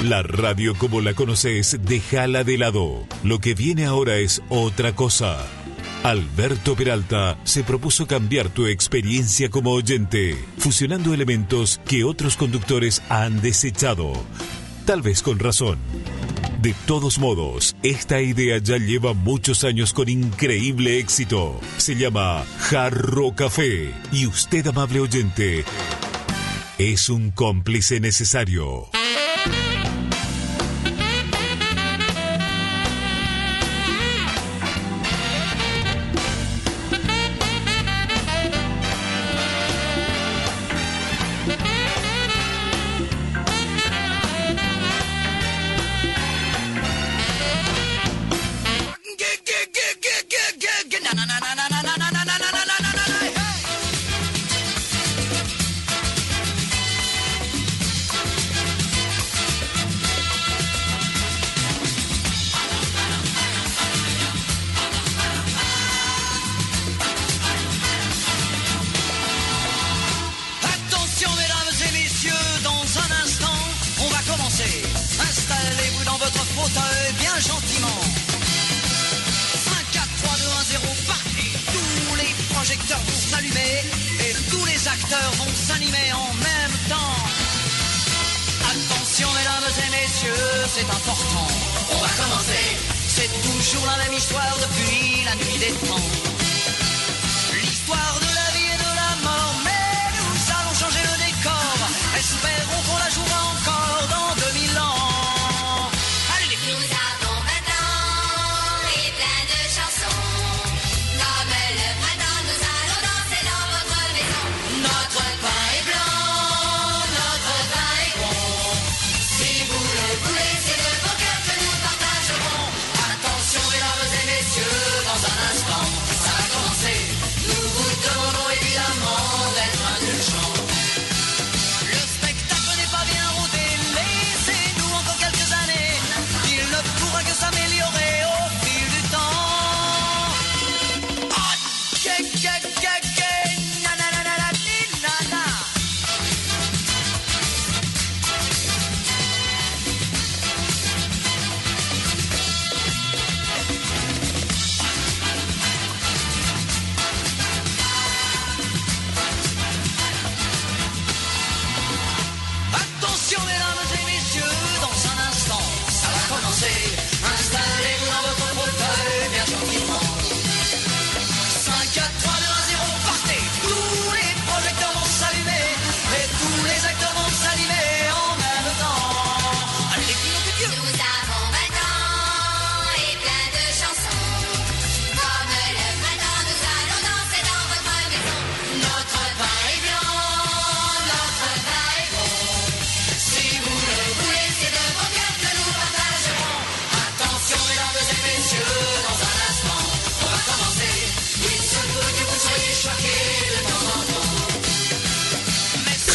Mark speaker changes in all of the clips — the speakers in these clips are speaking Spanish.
Speaker 1: La radio como la conoces, déjala de lado. Lo que viene ahora es otra cosa. Alberto Peralta se propuso cambiar tu experiencia como oyente, fusionando elementos que otros conductores han desechado, tal vez con razón. De todos modos, esta idea ya lleva muchos años con increíble éxito. Se llama Jarro Café y usted, amable oyente, es un cómplice necesario.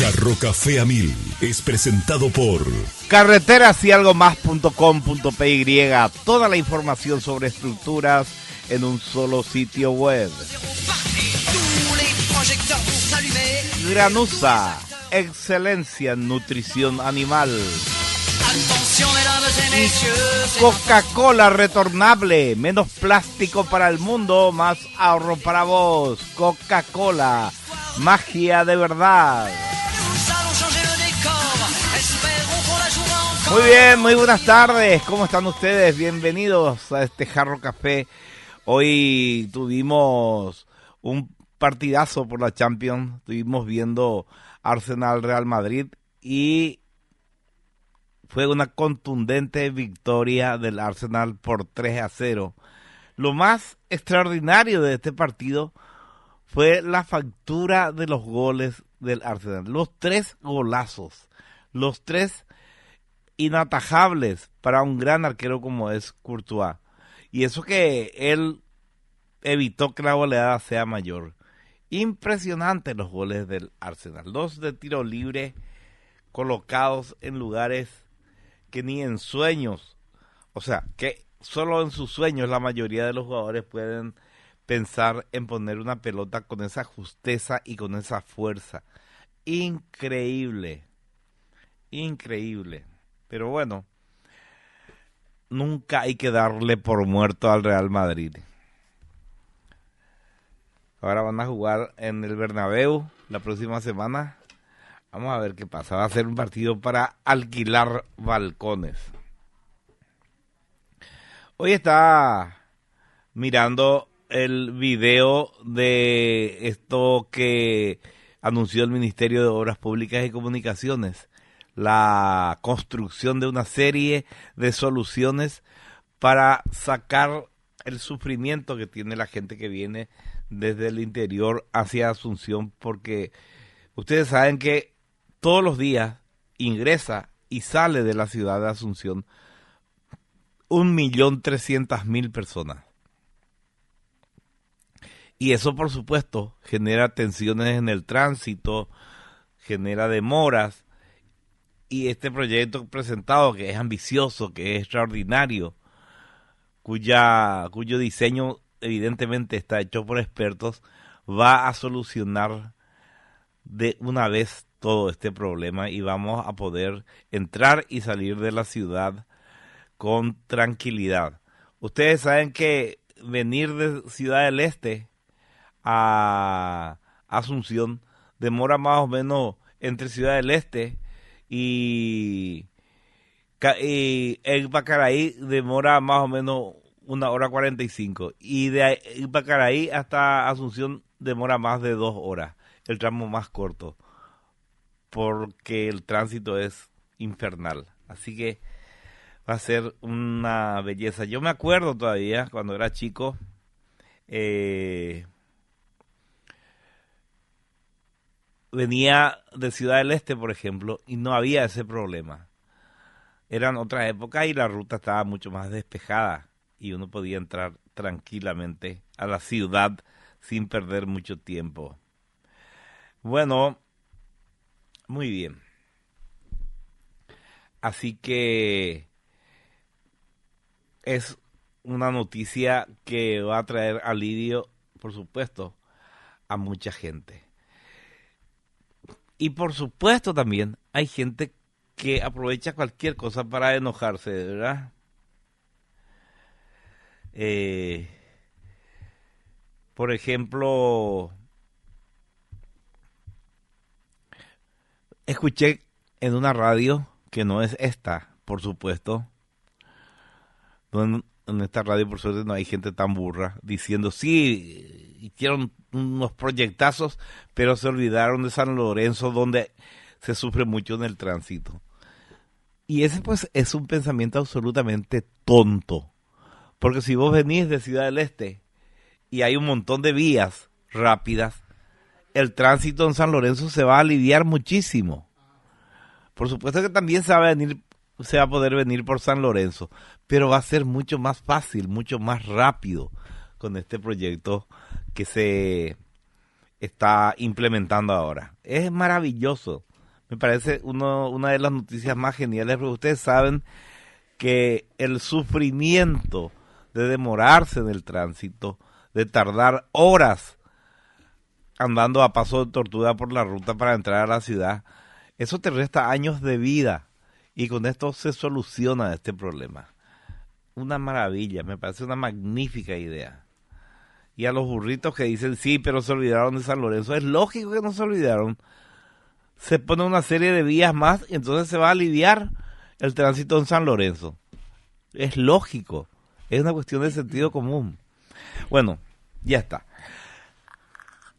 Speaker 1: Jarro Café a 1000 es presentado por
Speaker 2: Carreteras y algo más.com.py. Toda la información sobre estructuras en un solo sitio web. Granusa, excelencia en nutrición animal. Coca-Cola retornable, menos plástico para el mundo, más ahorro para vos. Coca-Cola, magia de verdad. Muy bien, muy buenas tardes, ¿cómo están ustedes? Bienvenidos a este Jarro Café. Hoy tuvimos un partidazo por la Champions, estuvimos viendo Arsenal Real Madrid y fue una contundente victoria del Arsenal por 3-0. Lo más extraordinario de este partido fue la factura de los goles del Arsenal. Los 3 golazos, los 3 inatajables para un gran arquero como es Courtois. Y eso que él evitó que la goleada sea mayor. Impresionante los goles del Arsenal. 2 de tiro libre colocados en lugares que ni en sueños, o sea, que solo en sus sueños la mayoría de los jugadores pueden pensar en poner una pelota con esa justeza y con esa fuerza. Increíble, increíble. Pero bueno, nunca hay que darle por muerto al Real Madrid. Ahora van a jugar en el Bernabéu la próxima semana. Vamos a ver qué pasa. Va a ser un partido para alquilar balcones. Hoy está mirando el video de esto que anunció el Ministerio de Obras Públicas y Comunicaciones. La construcción de una serie de soluciones para sacar el sufrimiento que tiene la gente que viene desde el interior hacia Asunción, porque ustedes saben que todos los días ingresa y sale de la ciudad de Asunción 1.300.000 personas. Y eso, por supuesto, genera tensiones en el tránsito, genera demoras. Y este proyecto presentado, que es ambicioso, que es extraordinario, cuyo diseño evidentemente está hecho por expertos, va a solucionar de una vez todo este problema y vamos a poder entrar y salir de la ciudad con tranquilidad. Ustedes saben que venir de Ciudad del Este a Asunción demora más o menos entre Ciudad del Este y Pacaraí demora más o menos 1 hora 45 y de Pacaraí hasta Asunción demora más de 2 horas, el tramo más corto, porque el tránsito es infernal. Así que va a ser una belleza. Yo me acuerdo todavía cuando era chico, venía de Ciudad del Este, por ejemplo, y no había ese problema. Eran otras épocas y la ruta estaba mucho más despejada y uno podía entrar tranquilamente a la ciudad sin perder mucho tiempo. Bueno, muy bien. Así que es una noticia que va a traer alivio, por supuesto, a mucha gente. Y por supuesto también hay gente que aprovecha cualquier cosa para enojarse, ¿verdad? Por ejemplo, escuché en una radio, que no es esta, por supuesto, en esta radio por suerte no hay gente tan burra, diciendo, sí, hicieron unos proyectazos, pero se olvidaron de San Lorenzo, donde se sufre mucho en el tránsito. Y ese pues es un pensamiento absolutamente tonto, porque si vos venís de Ciudad del Este y hay un montón de vías rápidas, el tránsito en San Lorenzo se va a aliviar muchísimo. Por supuesto que también se va a poder venir por San Lorenzo, pero va a ser mucho más fácil, mucho más rápido con este proyecto que se está implementando ahora. Es maravilloso. Me parece una de las noticias más geniales, porque ustedes saben que el sufrimiento de demorarse en el tránsito, de tardar horas andando a paso de tortuga por la ruta para entrar a la ciudad, eso te resta años de vida y con esto se soluciona este problema. Una maravilla, me parece una magnífica idea. Y a los burritos que dicen, sí, pero se olvidaron de San Lorenzo, es lógico que no se olvidaron. Se pone una serie de vías más y entonces se va a aliviar el tránsito en San Lorenzo. Es lógico, es una cuestión de sentido común. Bueno, ya está.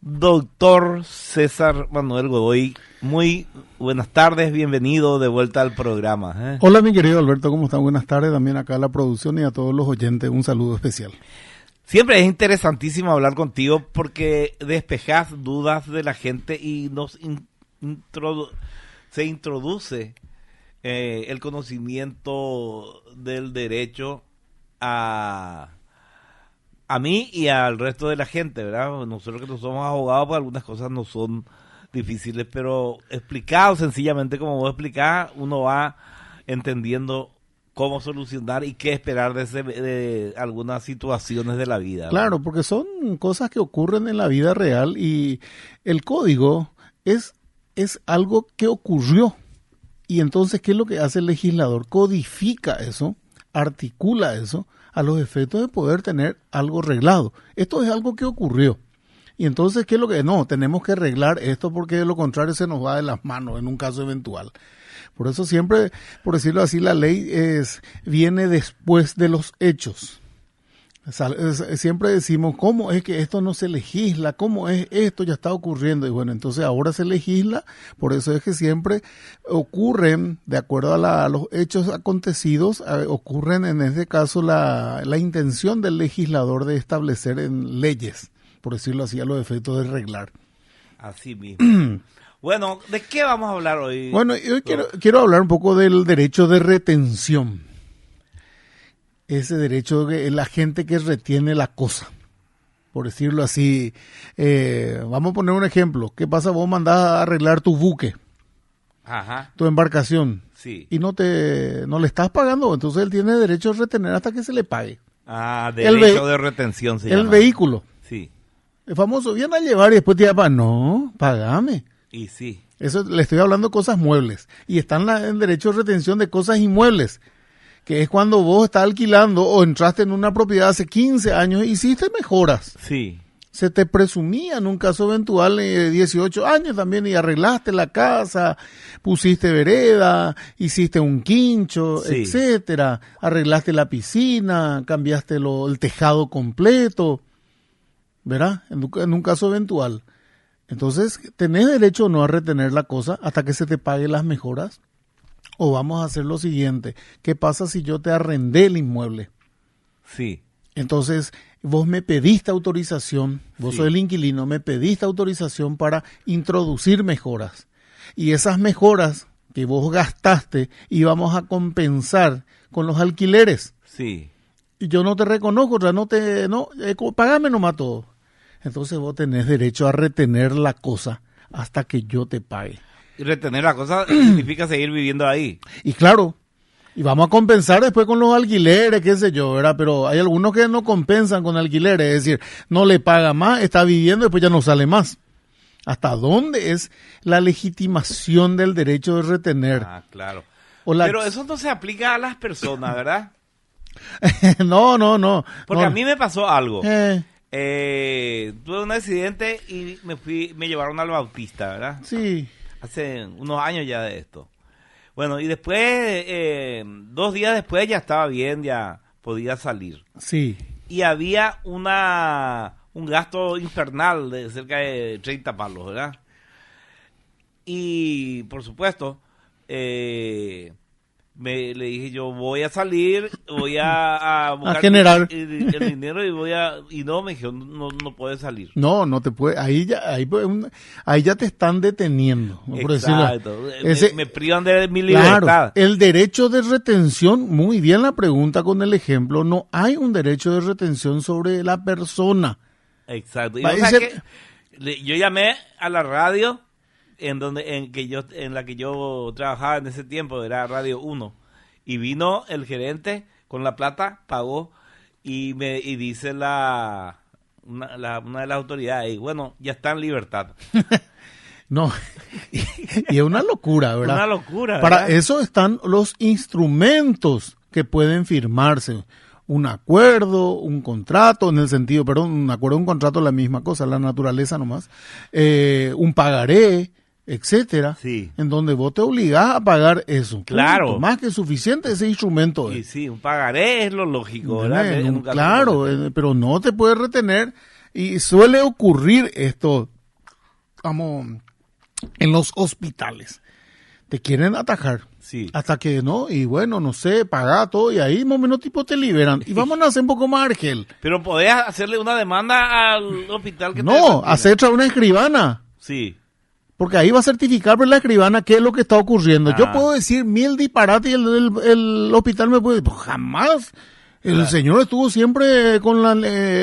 Speaker 2: Doctor César Manuel Godoy, muy buenas tardes, bienvenido de vuelta al programa.
Speaker 3: Hola mi querido Alberto, ¿cómo están? Buenas tardes también acá a la producción y a todos los oyentes, un saludo especial.
Speaker 2: Siempre es interesantísimo hablar contigo porque despejás dudas de la gente y nos se introduce el conocimiento del derecho a mí y al resto de la gente, ¿verdad? Nosotros que no somos abogados, pues algunas cosas no son difíciles, pero explicado sencillamente como vos explicás, uno va entendiendo cómo solucionar y qué esperar de algunas situaciones de la vida, ¿verdad?
Speaker 3: Claro, porque son cosas que ocurren en la vida real y el código es algo que ocurrió Y entonces, ¿qué es lo que hace el legislador? Codifica eso, articula eso a los efectos de poder tener algo reglado. Esto es algo que ocurrió. Y entonces, ¿qué es lo que? No, tenemos que arreglar esto porque de lo contrario se nos va de las manos en un caso eventual. Por eso siempre, por decirlo así, la ley viene después de los hechos. Siempre decimos, ¿cómo es que esto no se legisla? ¿Cómo es esto? Ya está ocurriendo. Y bueno, entonces ahora se legisla, por eso es que siempre ocurren, de acuerdo a los hechos acontecidos, ocurren en este caso la intención del legislador de establecer en leyes, por decirlo así, a los efectos de arreglar.
Speaker 2: Así mismo. Bueno, ¿de qué vamos a hablar hoy?
Speaker 3: Bueno, hoy quiero hablar un poco del derecho de retención. Ese derecho de la gente que retiene la cosa, por decirlo así. Vamos a poner un ejemplo. ¿Qué pasa? Vos mandás a arreglar tu buque, tu embarcación,
Speaker 2: sí,
Speaker 3: y no le estás pagando, entonces él tiene derecho a retener hasta que se le pague.
Speaker 2: Derecho de retención se llama.
Speaker 3: El vehículo.
Speaker 2: Sí.
Speaker 3: El famoso, viene a llevar y después te llama, no, pagame.
Speaker 2: Y sí.
Speaker 3: Eso le estoy hablando de cosas muebles. Y están en derecho de retención de cosas inmuebles, que es cuando vos estás alquilando o entraste en una propiedad hace 15 años, hiciste mejoras.
Speaker 2: Sí.
Speaker 3: Se te presumía en un caso eventual de 18 años también y arreglaste la casa, pusiste vereda, hiciste un quincho,
Speaker 2: sí,
Speaker 3: etcétera, arreglaste la piscina, cambiaste el tejado completo, ¿verdad? En un caso eventual. Entonces, ¿tenés derecho o no a retener la cosa hasta que se te paguen las mejoras? O vamos a hacer lo siguiente, ¿qué pasa si yo te arrendé el inmueble?
Speaker 2: Sí.
Speaker 3: Entonces, vos me pediste autorización, vos
Speaker 2: sí,
Speaker 3: sos el inquilino, me pediste autorización para introducir mejoras. Y esas mejoras que vos gastaste íbamos a compensar con los alquileres.
Speaker 2: Sí.
Speaker 3: Y yo no te reconozco, pagame nomás todo. Entonces vos tenés derecho a retener la cosa hasta que yo te pague.
Speaker 2: Y retener la cosa significa seguir viviendo ahí.
Speaker 3: Y claro, y vamos a compensar después con los alquileres, qué sé yo, ¿verdad? Pero hay algunos que no compensan con alquileres, es decir, no le paga más, está viviendo y después ya no sale más. ¿Hasta dónde es la legitimación del derecho de retener?
Speaker 2: Claro. Pero eso no se aplica a las personas, ¿verdad?
Speaker 3: No.
Speaker 2: Porque a mí me pasó algo. Tuve un accidente y me llevaron al Bautista, ¿verdad?
Speaker 3: Sí.
Speaker 2: Hace unos años ya de esto. Bueno, y después, 2 días después ya estaba bien, ya podía salir.
Speaker 3: Sí.
Speaker 2: Y había un gasto infernal de cerca de 30 palos, ¿verdad? Y, por supuesto, le dije yo, voy a salir, voy a buscar
Speaker 3: generar
Speaker 2: el dinero y no, me dijo, no puedes salir.
Speaker 3: No te puede, ahí ya te están deteniendo.
Speaker 2: Exacto, me privan de mi libertad.
Speaker 3: Claro, el derecho de retención, muy bien la pregunta con el ejemplo, no hay un derecho de retención sobre la persona.
Speaker 2: Exacto, y yo llamé a la radio en la que yo trabajaba en ese tiempo, era Radio 1, y vino el gerente con la plata, pagó y dice una de las autoridades, y bueno, ya está en libertad.
Speaker 3: No, y es una locura, ¿verdad?
Speaker 2: Una locura, ¿verdad?
Speaker 3: Para eso están los instrumentos que pueden firmarse. Un acuerdo, un contrato, un acuerdo, un contrato, la misma cosa, la naturaleza nomás. Un pagaré, etcétera,
Speaker 2: sí,
Speaker 3: en donde vos te obligás a pagar eso.
Speaker 2: Claro.
Speaker 3: Punto. Más que suficiente ese instrumento.
Speaker 2: Y sí, un pagaré es lo lógico, ¿verdad?
Speaker 3: Claro, pero no te puedes retener y suele ocurrir esto, en los hospitales. Te quieren atajar.
Speaker 2: Sí.
Speaker 3: Hasta que no, y bueno, no sé, paga todo y ahí más o menos tipo te liberan. Y vamos a hacer un poco más, Argel.
Speaker 2: Pero podés hacerle una demanda al hospital que
Speaker 3: hacer una escribana.
Speaker 2: Sí.
Speaker 3: Porque ahí va a certificar por la escribana qué es lo que está ocurriendo. Yo puedo decir 1000 disparates y el hospital me puede decir, pues jamás. El señor estuvo siempre con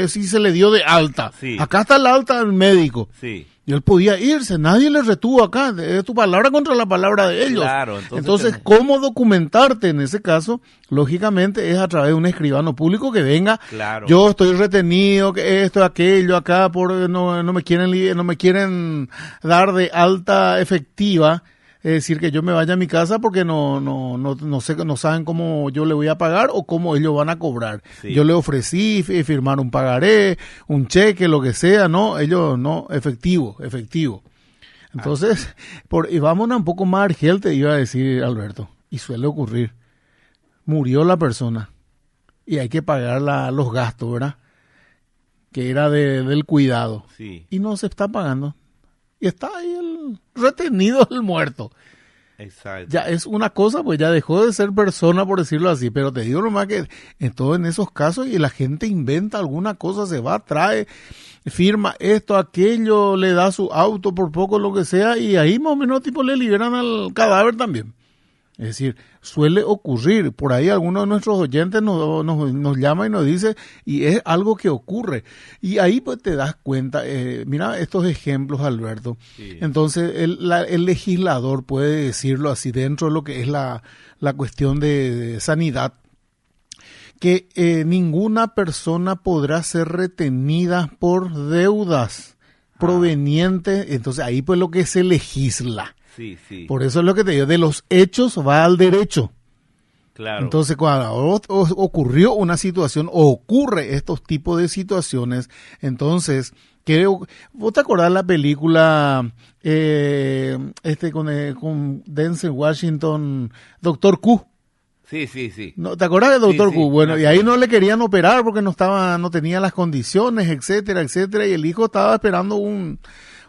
Speaker 3: si se le dio de alta.
Speaker 2: Sí.
Speaker 3: Acá está la alta del médico.
Speaker 2: Sí.
Speaker 3: Y él podía irse, nadie le retuvo acá, es tu palabra contra la palabra de ellos.
Speaker 2: Claro,
Speaker 3: entonces ¿cómo documentarte en ese caso? Lógicamente es a través de un escribano público que venga,
Speaker 2: claro,
Speaker 3: yo estoy retenido, que esto, aquello, acá, no me quieren dar de alta efectiva Es decir, que yo me vaya a mi casa porque no sé, no saben cómo yo le voy a pagar o cómo ellos van a cobrar.
Speaker 2: Sí.
Speaker 3: Yo le ofrecí firmar un pagaré, un cheque, lo que sea, no, ellos no, efectivo. Entonces, y vámonos un poco más argel, te iba a decir Alberto, y suele ocurrir. Murió la persona y hay que pagar los gastos, ¿verdad? Que era del cuidado.
Speaker 2: Sí.
Speaker 3: Y no se está pagando. Y está ahí retenido el muerto.
Speaker 2: Exacto.
Speaker 3: Ya es una cosa, pues ya dejó de ser persona, por decirlo así. Pero te digo nomás que en esos casos y la gente inventa alguna cosa, se va, trae, firma esto, aquello, le da su auto por poco, lo que sea, y ahí más o menos tipo le liberan al cadáver también. Es decir, suele ocurrir. Por ahí alguno de nuestros oyentes nos llama y nos dice, y es algo que ocurre. Y ahí pues te das cuenta, mira estos ejemplos, Alberto.
Speaker 2: Sí.
Speaker 3: Entonces el legislador puede decirlo así dentro de lo que es la cuestión de sanidad, que ninguna persona podrá ser retenida por deudas provenientes. Entonces ahí pues lo que se legisla.
Speaker 2: Sí, sí.
Speaker 3: Por eso es lo que te digo, de los hechos va al derecho.
Speaker 2: Claro.
Speaker 3: Entonces, cuando ocurrió una situación, o ocurre estos tipos de situaciones, entonces, ¿vos te acordás la película con Denzel Washington, Doctor Q?
Speaker 2: Sí.
Speaker 3: ¿No? ¿Te acordás de Doctor
Speaker 2: Sí,
Speaker 3: Q?
Speaker 2: sí,
Speaker 3: Bueno, y ahí no le querían operar porque no tenía las condiciones, etcétera, y el hijo estaba esperando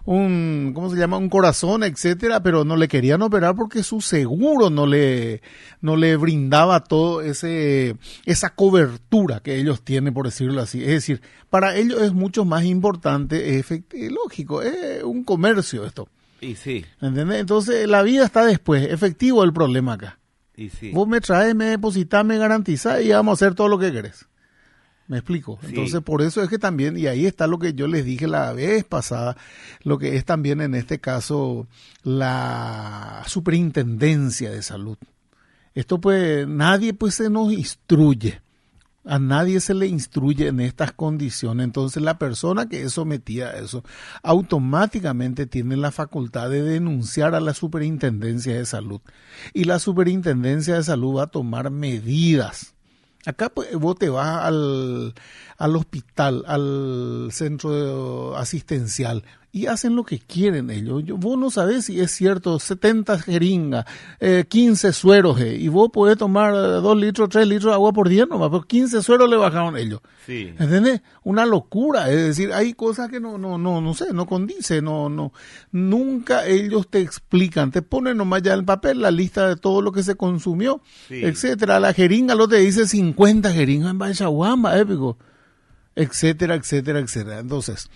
Speaker 3: ¿cómo se llama? Un corazón, etcétera, pero no le querían operar porque su seguro no le brindaba todo esa cobertura que ellos tienen, por decirlo así. Es decir, para ellos es mucho más importante, lógico, es un comercio esto.
Speaker 2: Y sí.
Speaker 3: ¿Entendés? Entonces, la vida está después, efectivo el problema acá.
Speaker 2: Y sí.
Speaker 3: Vos me traes, me depositas, me garantizás y vamos a hacer todo lo que querés. ¿Me explico?
Speaker 2: Sí.
Speaker 3: Entonces, por eso es que también, y ahí está lo que yo les dije la vez pasada, lo que es también en este caso la superintendencia de salud. Esto pues, nadie pues se nos instruye, a nadie se le instruye en estas condiciones. Entonces, la persona que es sometida a eso, automáticamente tiene la facultad de denunciar a la superintendencia de salud. Y la superintendencia de salud va a tomar medidas. Acá pues, vos te vas al hospital, al centro asistencial y hacen lo que quieren ellos. Vos no sabés si es cierto, 70 jeringas, 15 sueros, y vos podés tomar 2 litros, 3 litros de agua por día nomás, pero 15 sueros le bajaron ellos.
Speaker 2: Sí.
Speaker 3: ¿Entendés? Una locura, es decir, hay cosas que no sé, no condice, nunca ellos te explican, te ponen nomás ya en el papel la lista de todo lo que se consumió,
Speaker 2: Sí.
Speaker 3: etcétera. La jeringa lo te dice 50 jeringas en Bachaguamba, épico, etcétera. Entonces,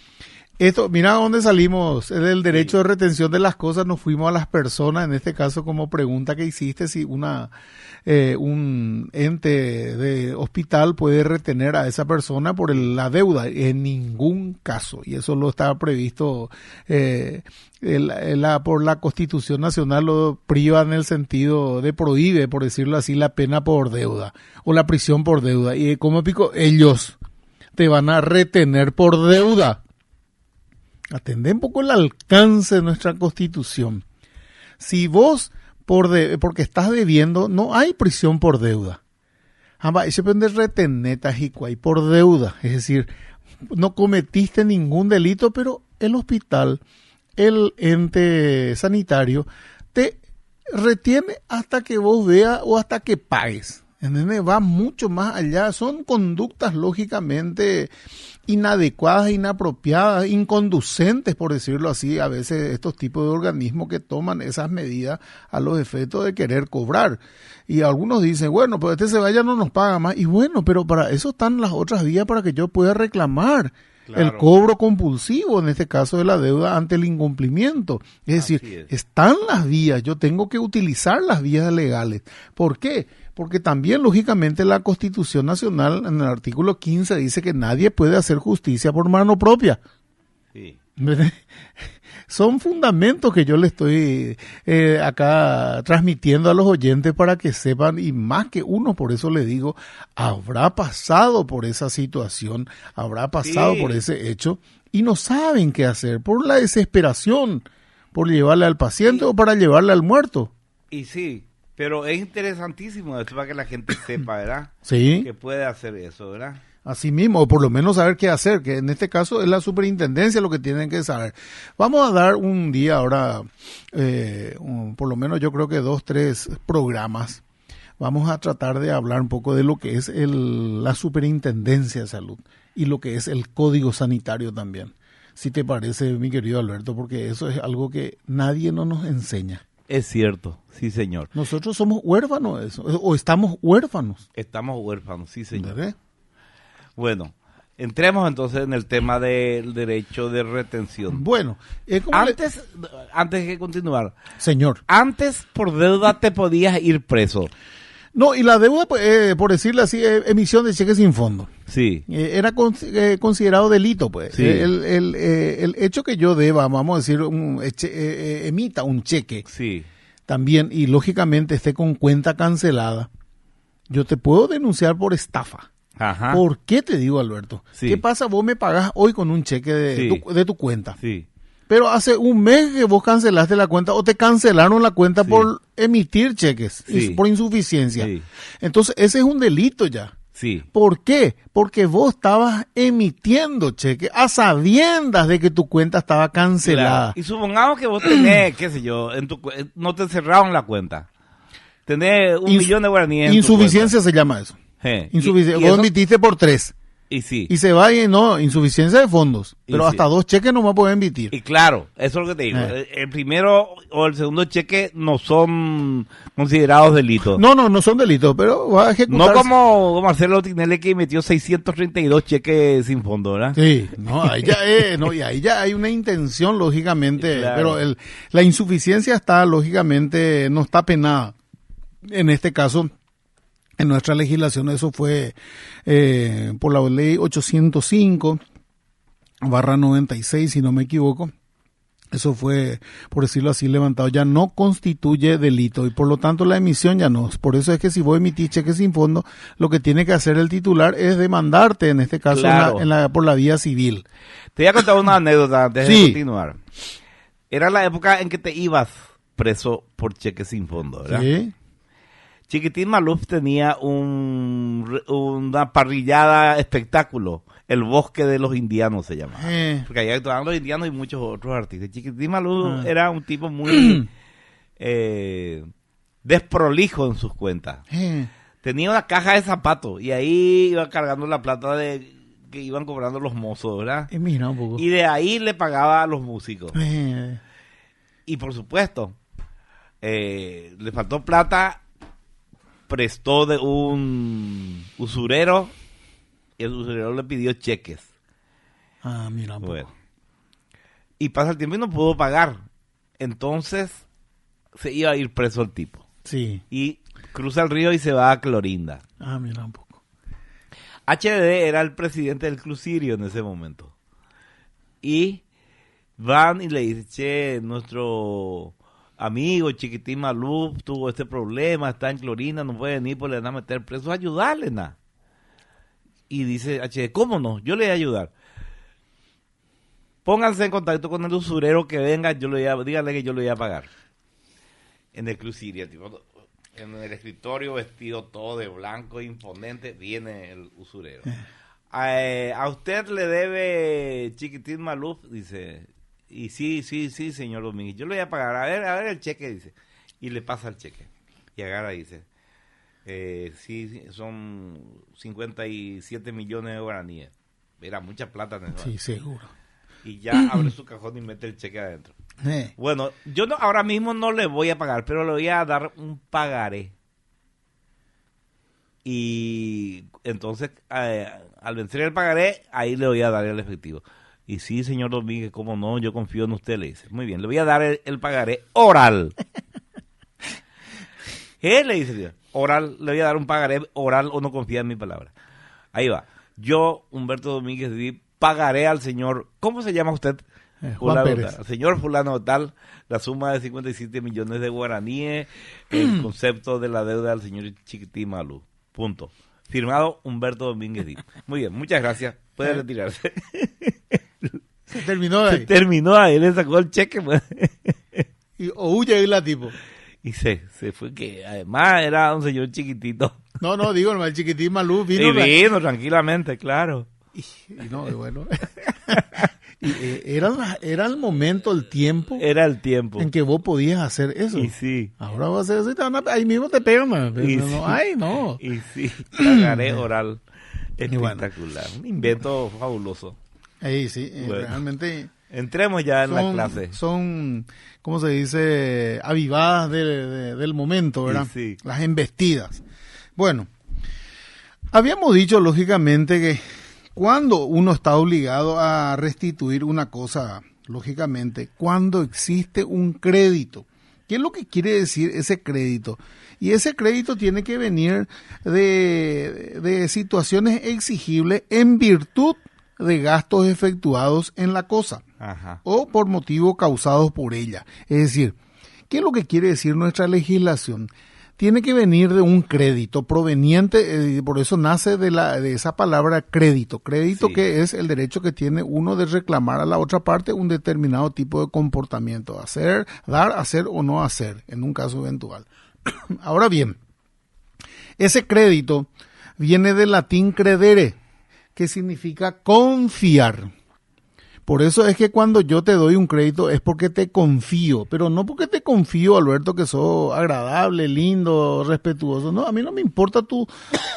Speaker 3: esto, mira dónde salimos, es del derecho de retención de las cosas, nos fuimos a las personas, en este caso como pregunta que hiciste, si un ente de hospital puede retener a esa persona por la deuda, en ningún caso, y eso lo estaba previsto por la Constitución Nacional, lo priva en el sentido de prohíbe, por decirlo así, la pena por deuda, o la prisión por deuda, y como pico, ellos te van a retener por deuda. Atendé un poco el alcance de nuestra Constitución. Si vos, porque estás debiendo, no hay prisión por deuda. Se puede retener por deuda. Es decir, no cometiste ningún delito, pero el hospital, el ente sanitario, te retiene hasta que vos veas o hasta que pagues. ¿Entendés? Va mucho más allá. Son conductas lógicamente inadecuadas, inapropiadas, inconducentes, por decirlo así, a veces estos tipos de organismos que toman esas medidas a los efectos de querer cobrar. Y algunos dicen, bueno, pues se vaya, no nos paga más. Y bueno, pero para eso están las otras vías para que yo pueda reclamar. Claro. El cobro compulsivo, en este caso de la deuda ante el incumplimiento. Es decir, están las vías, yo tengo que utilizar las vías legales. ¿Por qué? Porque también, lógicamente, la Constitución Nacional, en el artículo 15, dice que nadie puede hacer justicia por mano propia.
Speaker 2: Sí.
Speaker 3: Son fundamentos que yo le estoy acá transmitiendo a los oyentes para que sepan, y más que uno, por eso le digo, habrá pasado por esa situación, habrá pasado por ese hecho, y no saben qué hacer, por la desesperación, ¿Por llevarle al paciente o para llevarle al muerto?
Speaker 2: Y sí, pero es interesantísimo esto para que la gente sepa, ¿verdad?
Speaker 3: Sí.
Speaker 2: Que puede hacer eso, ¿verdad?
Speaker 3: Así mismo, o por lo menos saber qué hacer, que en este caso es la superintendencia lo que tienen que saber. Vamos a dar un día ahora, por lo menos yo creo que 2, 3 programas. Vamos a tratar de hablar un poco de lo que es la superintendencia de salud y lo que es el código sanitario también. Si te parece, mi querido Alberto, porque eso es algo que nadie nos enseña.
Speaker 2: Es cierto, sí, señor.
Speaker 3: Nosotros somos huérfanos de eso, o estamos huérfanos.
Speaker 2: Estamos huérfanos, sí, señor.
Speaker 3: ¿Verdad?
Speaker 2: Bueno, entremos entonces en el tema del derecho de retención.
Speaker 3: Bueno,
Speaker 2: Antes de continuar,
Speaker 3: señor.
Speaker 2: antes por deuda te podías ir preso.
Speaker 3: No, y la deuda, por decirlo así, emisión de cheques sin fondo.
Speaker 2: Sí.
Speaker 3: Era considerado delito, pues.
Speaker 2: Sí.
Speaker 3: El hecho que yo deba, vamos a decir, emita un cheque
Speaker 2: Sí.
Speaker 3: también y lógicamente esté con cuenta cancelada, yo te puedo denunciar por estafa.
Speaker 2: Ajá.
Speaker 3: ¿Por qué te digo, Alberto?
Speaker 2: Sí.
Speaker 3: ¿Qué pasa? Vos me pagás hoy con un cheque
Speaker 2: Sí.
Speaker 3: de tu cuenta.
Speaker 2: Sí.
Speaker 3: Pero hace un mes que vos cancelaste la cuenta o te cancelaron la cuenta
Speaker 2: Sí.
Speaker 3: por emitir cheques,
Speaker 2: Sí.
Speaker 3: por insuficiencia.
Speaker 2: Sí.
Speaker 3: Entonces, ese es un delito ya.
Speaker 2: Sí.
Speaker 3: ¿Por qué? Porque vos estabas emitiendo cheques a sabiendas de que tu cuenta estaba cancelada.
Speaker 2: Claro. Y supongamos que vos tenés, qué sé yo, no te cerraron la cuenta. Tenés 1.000.000 de guaraníes.
Speaker 3: Insuficiencia se llama eso.
Speaker 2: Insuficiencia.
Speaker 3: Vos emitiste por 3.
Speaker 2: Y sí.
Speaker 3: Y se va y no, insuficiencia de fondos.
Speaker 2: Y
Speaker 3: Pero
Speaker 2: sí.
Speaker 3: hasta 2 cheques no me pueden emitir.
Speaker 2: Y claro, eso es lo que te digo. El primero o el segundo cheque no son considerados delitos.
Speaker 3: No son delitos, pero va a ejecutar.
Speaker 2: No como Marcelo Tinelli que metió 632 cheques sin fondo, ¿verdad?
Speaker 3: Sí, no, ahí ya y ahí ya hay una intención, lógicamente,
Speaker 2: Claro.
Speaker 3: pero la insuficiencia está, lógicamente, no está penada. En este caso, en nuestra legislación, eso fue por la ley 805/96, si no me equivoco. Eso fue, por decirlo así, levantado. Ya no constituye delito y por lo tanto la emisión ya no. Por eso es que si vos emitís cheques sin fondo, lo que tiene que hacer el titular es demandarte, en este caso,
Speaker 2: Claro.
Speaker 3: por la vía civil.
Speaker 2: Te voy a contar una anécdota antes de
Speaker 3: Sí.
Speaker 2: continuar. Era la época en que te ibas preso por cheques sin fondo, ¿verdad?
Speaker 3: Sí.
Speaker 2: Chiquitín Maluf tenía una parrillada espectáculo, El Bosque de los Indianos se llamaba. Porque allá actuaban los indianos y muchos otros artistas. Chiquitín Maluf era un tipo muy desprolijo en sus cuentas. Tenía una caja de zapatos y ahí iba cargando la plata que iban cobrando los mozos, ¿verdad?
Speaker 3: Mira un poco.
Speaker 2: Y de ahí le pagaba a los músicos. Y por supuesto, le faltó plata, prestó de un usurero y el usurero le pidió cheques.
Speaker 3: Mira un poco.
Speaker 2: Bueno. Y pasa el tiempo y no pudo pagar. Entonces se iba a ir preso el tipo.
Speaker 3: Sí.
Speaker 2: Y cruza el río y se va a Clorinda.
Speaker 3: Mira un poco.
Speaker 2: HDD era el presidente del Club Sirio en ese momento. Y van y le dicen, che, nuestro amigo Chiquitín Maluf tuvo este problema, está en Clorinda, no puede venir, pues le van a meter preso, ayudarle, na. Y dice HDD, ¿cómo no? Yo le voy a ayudar. Pónganse en contacto con el usurero que venga, díganle que yo le voy a pagar. En el Club Sirio, tipo, en el escritorio vestido todo de blanco, imponente, viene el usurero. A usted le debe Chiquitín Maluf, dice, y sí, señor Domínguez, yo le voy a pagar, a ver el cheque, dice, y le pasa el cheque, y agarra y dice, sí, son 57 millones de guaraníes, era mucha plata, ¿no?
Speaker 3: Sí, seguro.
Speaker 2: Y ya abre su cajón y mete el cheque adentro. Bueno, yo ahora mismo no le voy a pagar, pero le voy a dar un pagaré. Y entonces, al vencer el pagaré, ahí le voy a dar el efectivo. Y sí, señor Domínguez, cómo no, yo confío en usted, le dice. Muy bien, le voy a dar el pagaré oral. Él le dice, oral, le voy a dar un pagaré oral o no confía en mi palabra. Ahí va. Yo, Humberto Domínguez, pagaré al señor, ¿cómo se llama usted?
Speaker 3: Juan Pérez.
Speaker 2: Al señor fulano tal, la suma de 57 millones de guaraníes, el concepto de la deuda del señor Chiquitín Maluf. Punto. Firmado Humberto Domínguez Díaz. Muy bien, muchas gracias. Puede retirarse.
Speaker 3: Se terminó ahí.
Speaker 2: Se terminó ahí, le sacó el cheque. Pues.
Speaker 3: O huye la tipo.
Speaker 2: Y se fue, que además era un señor chiquitito.
Speaker 3: No, digo, el chiquitín Malú vino.
Speaker 2: Y vino tranquilamente, claro.
Speaker 3: Y no, bueno. Era el momento, el tiempo.
Speaker 2: Era el tiempo.
Speaker 3: En que vos podías hacer eso.
Speaker 2: Y sí.
Speaker 3: Ahora vas a hacer eso ahí mismo te pegan.
Speaker 2: Y
Speaker 3: no,
Speaker 2: sí.
Speaker 3: Ay, no.
Speaker 2: Y sí, cagaré oral.
Speaker 3: bueno.
Speaker 2: Espectacular. Un invento fabuloso.
Speaker 3: Ahí sí,
Speaker 2: Bueno.
Speaker 3: Realmente...
Speaker 2: Entremos ya en la clase.
Speaker 3: Son, ¿cómo se dice? Avivadas del momento, ¿verdad?
Speaker 2: Sí.
Speaker 3: Las embestidas. Bueno, habíamos dicho lógicamente que cuando uno está obligado a restituir una cosa, lógicamente, cuando existe un crédito. ¿Qué es lo que quiere decir ese crédito? Y ese crédito tiene que venir de situaciones exigibles en virtud de gastos efectuados en la cosa.
Speaker 2: Ajá.
Speaker 3: O por motivos causados por ella. Es decir, ¿qué es lo que quiere decir nuestra legislación? Tiene que venir de un crédito proveniente, por eso nace de esa palabra crédito. Crédito, sí, que es el derecho que tiene uno de reclamar a la otra parte un determinado tipo de comportamiento, hacer, dar, hacer o no hacer, en un caso eventual. Ahora bien, ese crédito viene del latín credere, que significa confiar. Por eso es que cuando yo te doy un crédito es porque te confío, pero no porque te confío, Alberto, que sos agradable, lindo, respetuoso. No, a mí no me importa tus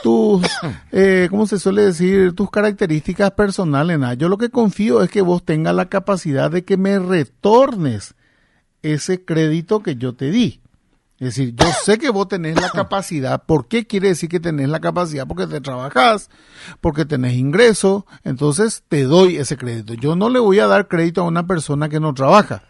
Speaker 3: ¿cómo se suele decir? Tus características personales, nada. Yo lo que confío es que vos tengas la capacidad de que me retornes ese crédito que yo te di. Es decir, yo sé que vos tenés la capacidad. ¿Por qué quiere decir que tenés la capacidad? Porque te trabajás, porque tenés ingreso, entonces te doy ese crédito. Yo no le voy a dar crédito a una persona que no trabaja.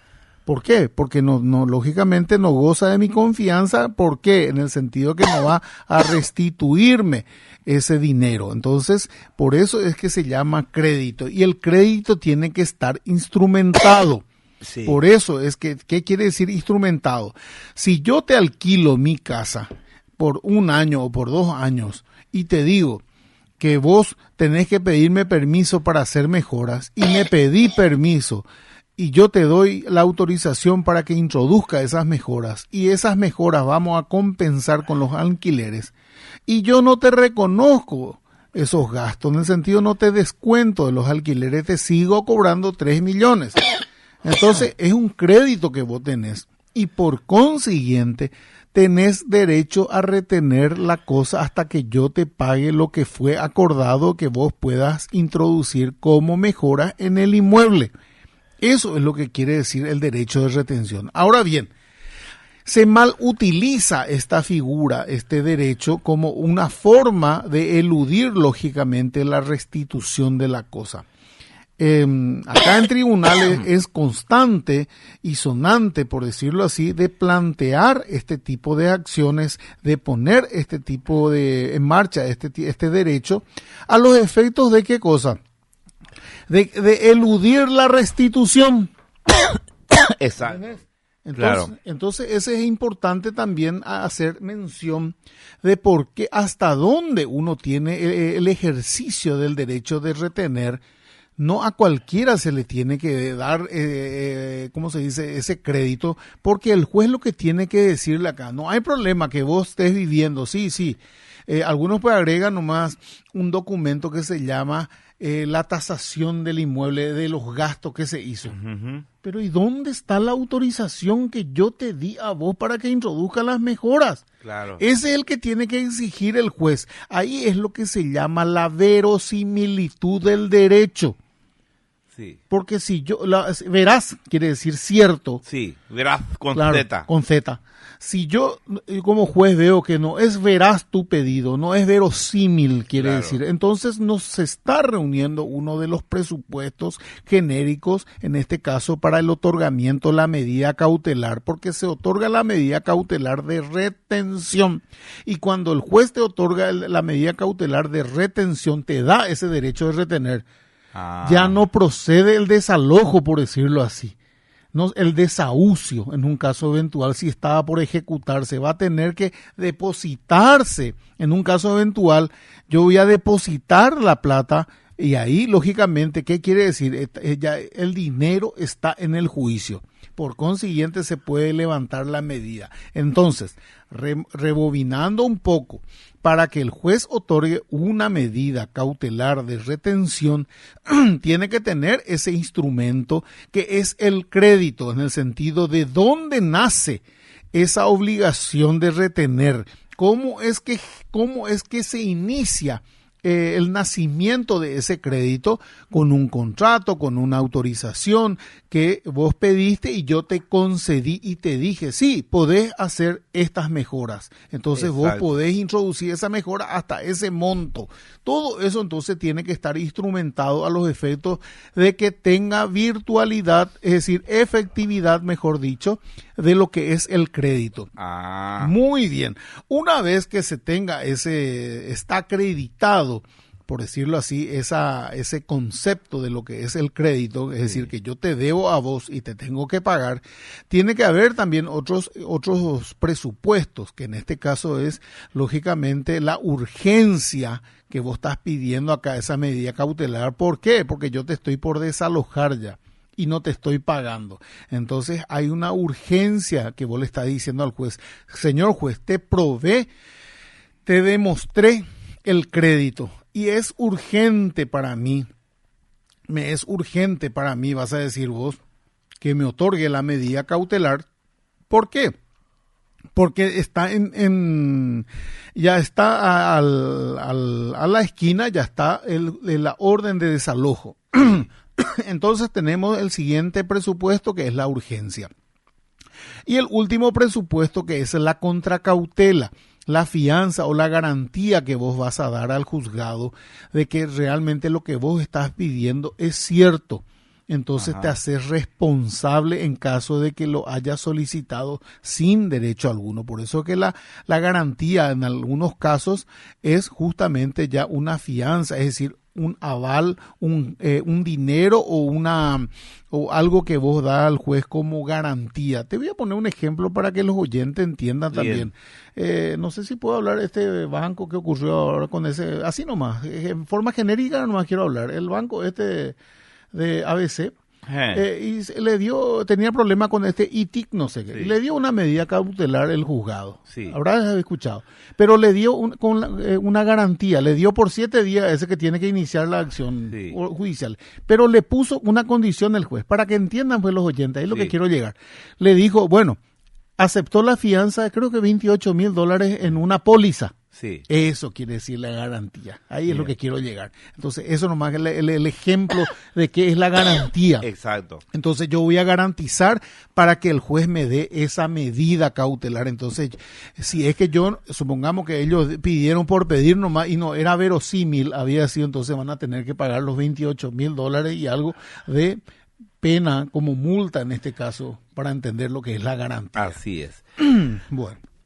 Speaker 3: ¿Por qué? Porque no lógicamente no goza de mi confianza. ¿Por qué? En el sentido que no va a restituirme ese dinero. Entonces, por eso es que se llama crédito. Y el crédito tiene que estar instrumentado. Sí. Por eso es que, ¿qué quiere decir instrumentado? Si yo te alquilo mi casa por 1 año o por 2 años y te digo que vos tenés que pedirme permiso para hacer mejoras y me pedí permiso y yo te doy la autorización para que introduzca esas mejoras y esas mejoras vamos a compensar con los alquileres y yo no te reconozco esos gastos, en el sentido no te descuento de los alquileres, te sigo cobrando 3 millones. Entonces es un crédito que vos tenés y por consiguiente tenés derecho a retener la cosa hasta que yo te pague lo que fue acordado que vos puedas introducir como mejora en el inmueble. Eso es lo que quiere decir el derecho de retención. Ahora bien, se mal utiliza esta figura, este derecho, como una forma de eludir lógicamente la restitución de la cosa. Acá en tribunales es constante y sonante, por decirlo así, de plantear este tipo de acciones, de poner este tipo en marcha este derecho, a los efectos de ¿qué cosa? De eludir la restitución.
Speaker 2: Exacto.
Speaker 3: Entonces ese es importante también hacer mención de por qué, hasta dónde uno tiene el ejercicio del derecho de retener. No a cualquiera se le tiene que dar, ¿cómo se dice?, ese crédito, porque el juez lo que tiene que decirle acá, no hay problema que vos estés viviendo, sí. Algunos pues agregan nomás un documento que se llama la tasación del inmueble, de los gastos que se hizo. Uh-huh. Pero ¿y dónde está la autorización que yo te di a vos para que introduzca las mejoras?
Speaker 2: Claro.
Speaker 3: Ese es el que tiene que exigir el juez. Ahí es lo que se llama la verosimilitud del derecho.
Speaker 2: Sí.
Speaker 3: Porque si yo, verás, quiere decir cierto.
Speaker 2: Sí, verás con
Speaker 3: claro,
Speaker 2: Z.
Speaker 3: Con Z. Si yo como juez veo que no es veraz tu pedido, no es verosímil, quiere decir, entonces no se está reuniendo uno de los presupuestos genéricos, en este caso para el otorgamiento de la medida cautelar, porque se otorga la medida cautelar de retención. Y cuando el juez te otorga la medida cautelar de retención, te da ese derecho de retener. Ya no procede el desalojo, por decirlo así. No, el desahucio, en un caso eventual, si estaba por ejecutarse, va a tener que depositarse. En un caso eventual, yo voy a depositar la plata y ahí, lógicamente, ¿qué quiere decir? Ya el dinero está en el juicio. Por consiguiente, se puede levantar la medida. Entonces, rebobinando un poco, para que el juez otorgue una medida cautelar de retención, tiene que tener ese instrumento que es el crédito, en el sentido de dónde nace esa obligación de retener. ¿Cómo es que se inicia el nacimiento de ese crédito? Con un contrato, con una autorización que vos pediste y yo te concedí y te dije, sí, podés hacer estas mejoras. Entonces vos podés introducir esa mejora hasta ese monto. Todo eso entonces tiene que estar instrumentado a los efectos de que tenga virtualidad, es decir, efectividad, mejor dicho, de lo que es el crédito. Muy bien. Una vez que se tenga está acreditado, por decirlo así, ese concepto de lo que es el crédito, es decir, que yo te debo a vos y te tengo que pagar, tiene que haber también otros presupuestos, que en este caso es, lógicamente, la urgencia que vos estás pidiendo acá, esa medida cautelar. ¿Por qué? Porque yo te estoy por desalojar ya y no te estoy pagando. Entonces hay una urgencia que vos le estás diciendo al juez, señor juez, te probé, te demostré el crédito y es urgente para mí, vas a decir vos, que me otorgue la medida cautelar. ¿Por qué? Porque está ya está a la esquina, ya está la orden de desalojo. Entonces tenemos el siguiente presupuesto, que es la urgencia. Y el último presupuesto, que es la contracautela, la fianza o la garantía que vos vas a dar al juzgado de que realmente lo que vos estás pidiendo es cierto. Entonces te haces responsable en caso de que lo hayas solicitado sin derecho alguno. Por eso que la garantía en algunos casos es justamente ya una fianza, es decir, un aval, un dinero o algo que vos das al juez como garantía. Te voy a poner un ejemplo para que los oyentes entiendan también. No sé si puedo hablar de este banco que ocurrió ahora con ese, así nomás, en forma genérica nomás quiero hablar. El banco de ABC, y tenía problema con este ITIC, no sé qué, y le dio una medida cautelar el juzgado. Habrás escuchado. Pero le dio una garantía, le dio por 7 días ese que tiene que iniciar la acción judicial. Pero le puso una condición el juez, para que entiendan pues los oyentes, ahí es lo que quiero llegar. Le dijo, bueno, aceptó la fianza de creo que $28,000 en una póliza. Eso quiere decir la garantía. Ahí es lo que quiero llegar. Entonces, eso nomás es el ejemplo de qué es la garantía.
Speaker 2: Exacto.
Speaker 3: Entonces, yo voy a garantizar para que el juez me dé esa medida cautelar. Entonces, si es que supongamos que ellos pidieron por pedir nomás y no era verosímil, había sido, entonces van a tener que pagar los $28,000 y algo de pena como multa en este caso para entender lo que es la garantía.
Speaker 2: Así es.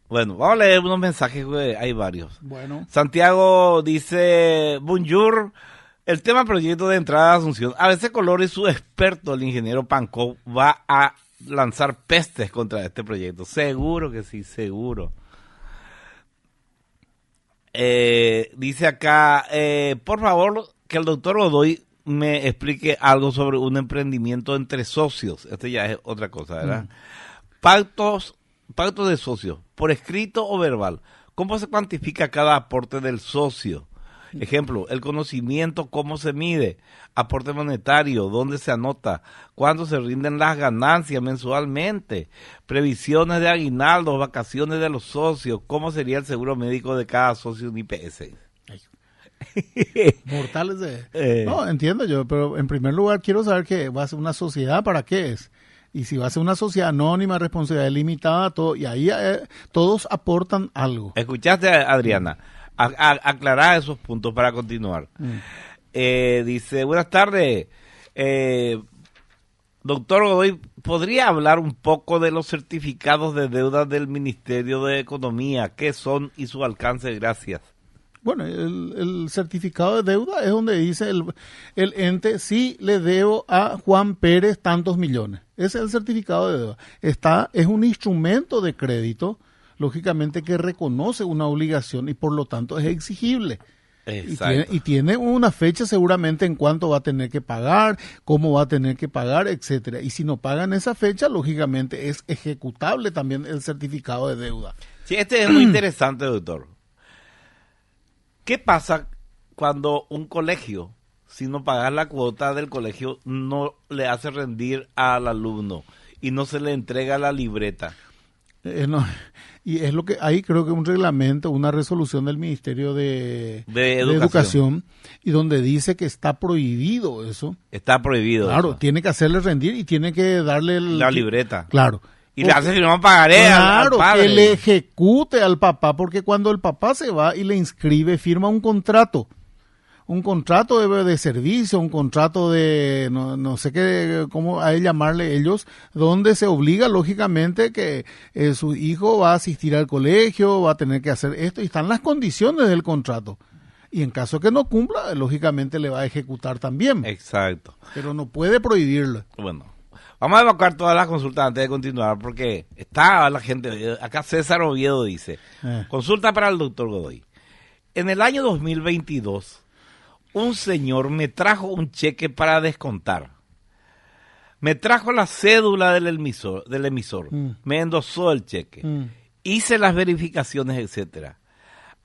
Speaker 3: Bueno,
Speaker 2: vamos a leer unos mensajes, güey. Hay varios.
Speaker 3: Bueno.
Speaker 2: Santiago dice, bonjour, el tema proyecto de entrada a Asunción. A veces Colores, su experto, el ingeniero Pancó, va a lanzar pestes contra este proyecto. Seguro que sí, seguro. Dice acá, por favor, que el doctor Godoy me explique algo sobre un emprendimiento entre socios. Esto ya es otra cosa, ¿verdad? Pactos de socios, por escrito o verbal. ¿Cómo se cuantifica cada aporte del socio? Ejemplo, el conocimiento, ¿cómo se mide? Aporte monetario, ¿dónde se anota? ¿Cuándo se rinden las ganancias mensualmente? Previsiones de aguinaldos, vacaciones de los socios. ¿Cómo sería el seguro médico de cada socio en IPS?
Speaker 3: Mortales No, entiendo yo, pero en primer lugar quiero saber que va a ser una sociedad, ¿para qué es? Y si va a ser una sociedad anónima, responsabilidad limitada, todo, y ahí todos aportan algo.
Speaker 2: ¿Escuchaste, Adriana? Aclarar esos puntos para continuar. Dice, buenas tardes. Doctor Godoy, ¿podría hablar un poco de los certificados de deuda del Ministerio de Economía? ¿Qué son y su alcance? Gracias.
Speaker 3: Bueno, el certificado de deuda es donde dice el ente, sí le debo a Juan Pérez tantos millones. Ese es el certificado de deuda. Es un instrumento de crédito, lógicamente, que reconoce una obligación y por lo tanto es exigible.
Speaker 2: Exacto.
Speaker 3: Y tiene una fecha seguramente en cuánto va a tener que pagar, cómo va a tener que pagar, etcétera. Y si no pagan esa fecha, lógicamente es ejecutable también el certificado de deuda.
Speaker 2: Sí, este es muy interesante, doctor. ¿Qué pasa cuando un colegio, si no pagas la cuota del colegio, no le hace rendir al alumno y no se le entrega la libreta?
Speaker 3: No, y es lo que hay, creo que un reglamento, una resolución del Ministerio de Educación, y donde dice que está prohibido eso.
Speaker 2: Está prohibido.
Speaker 3: Claro,
Speaker 2: eso.
Speaker 3: tiene que hacerle rendir y tiene que darle
Speaker 2: La libreta.
Speaker 3: Claro.
Speaker 2: Y le hace firmar pagaré al padre.
Speaker 3: Que le ejecute al papá, porque cuando el papá se va y le inscribe, firma un contrato. Un contrato de servicio, un contrato de, no sé qué, cómo hay que llamarle ellos, donde se obliga lógicamente que su hijo va a asistir al colegio, va a tener que hacer esto, y están las condiciones del contrato. Y en caso que no cumpla, lógicamente le va a ejecutar también.
Speaker 2: Exacto.
Speaker 3: Pero no puede prohibirlo.
Speaker 2: Bueno, vamos a evacuar todas las consultas antes de continuar, porque está la gente, acá César Oviedo dice, consulta para el doctor Godoy. En el año 2022, un señor me trajo un cheque para descontar. Me trajo la cédula del emisor. Me endosó el cheque. Hice las verificaciones, etcétera.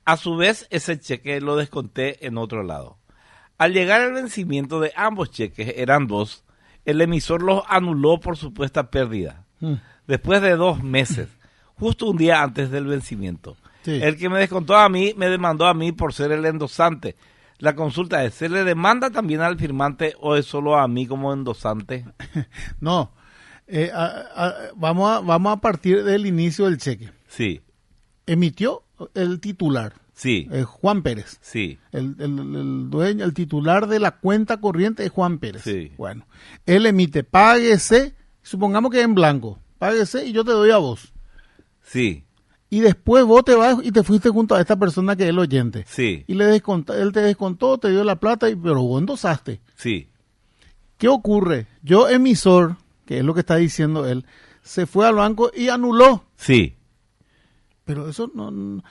Speaker 2: A su vez, ese cheque lo desconté en otro lado. Al llegar el vencimiento de ambos cheques, eran 2, el emisor los anuló por supuesta pérdida. Después de 2 meses, justo un día antes del vencimiento. Sí. El que me descontó a mí, me demandó a mí por ser el endosante. La consulta es, ¿se le demanda también al firmante o es solo a mí como endosante?
Speaker 3: No, vamos a partir del inicio del cheque.
Speaker 2: Sí.
Speaker 3: Emitió el titular.
Speaker 2: Sí.
Speaker 3: Juan Pérez.
Speaker 2: Sí.
Speaker 3: El dueño, el titular de la cuenta corriente es Juan Pérez.
Speaker 2: Sí.
Speaker 3: Bueno, él emite, páguese, supongamos que en blanco, páguese y yo te doy a vos.
Speaker 2: Sí.
Speaker 3: Y después vos te vas y te fuiste junto a esta persona que es el oyente.
Speaker 2: Sí.
Speaker 3: Y él te descontó, te dio la plata, pero vos endosaste.
Speaker 2: Sí.
Speaker 3: ¿Qué ocurre? Yo, emisor, que es lo que está diciendo él, se fue al banco y anuló.
Speaker 2: Sí.
Speaker 3: Pero eso no...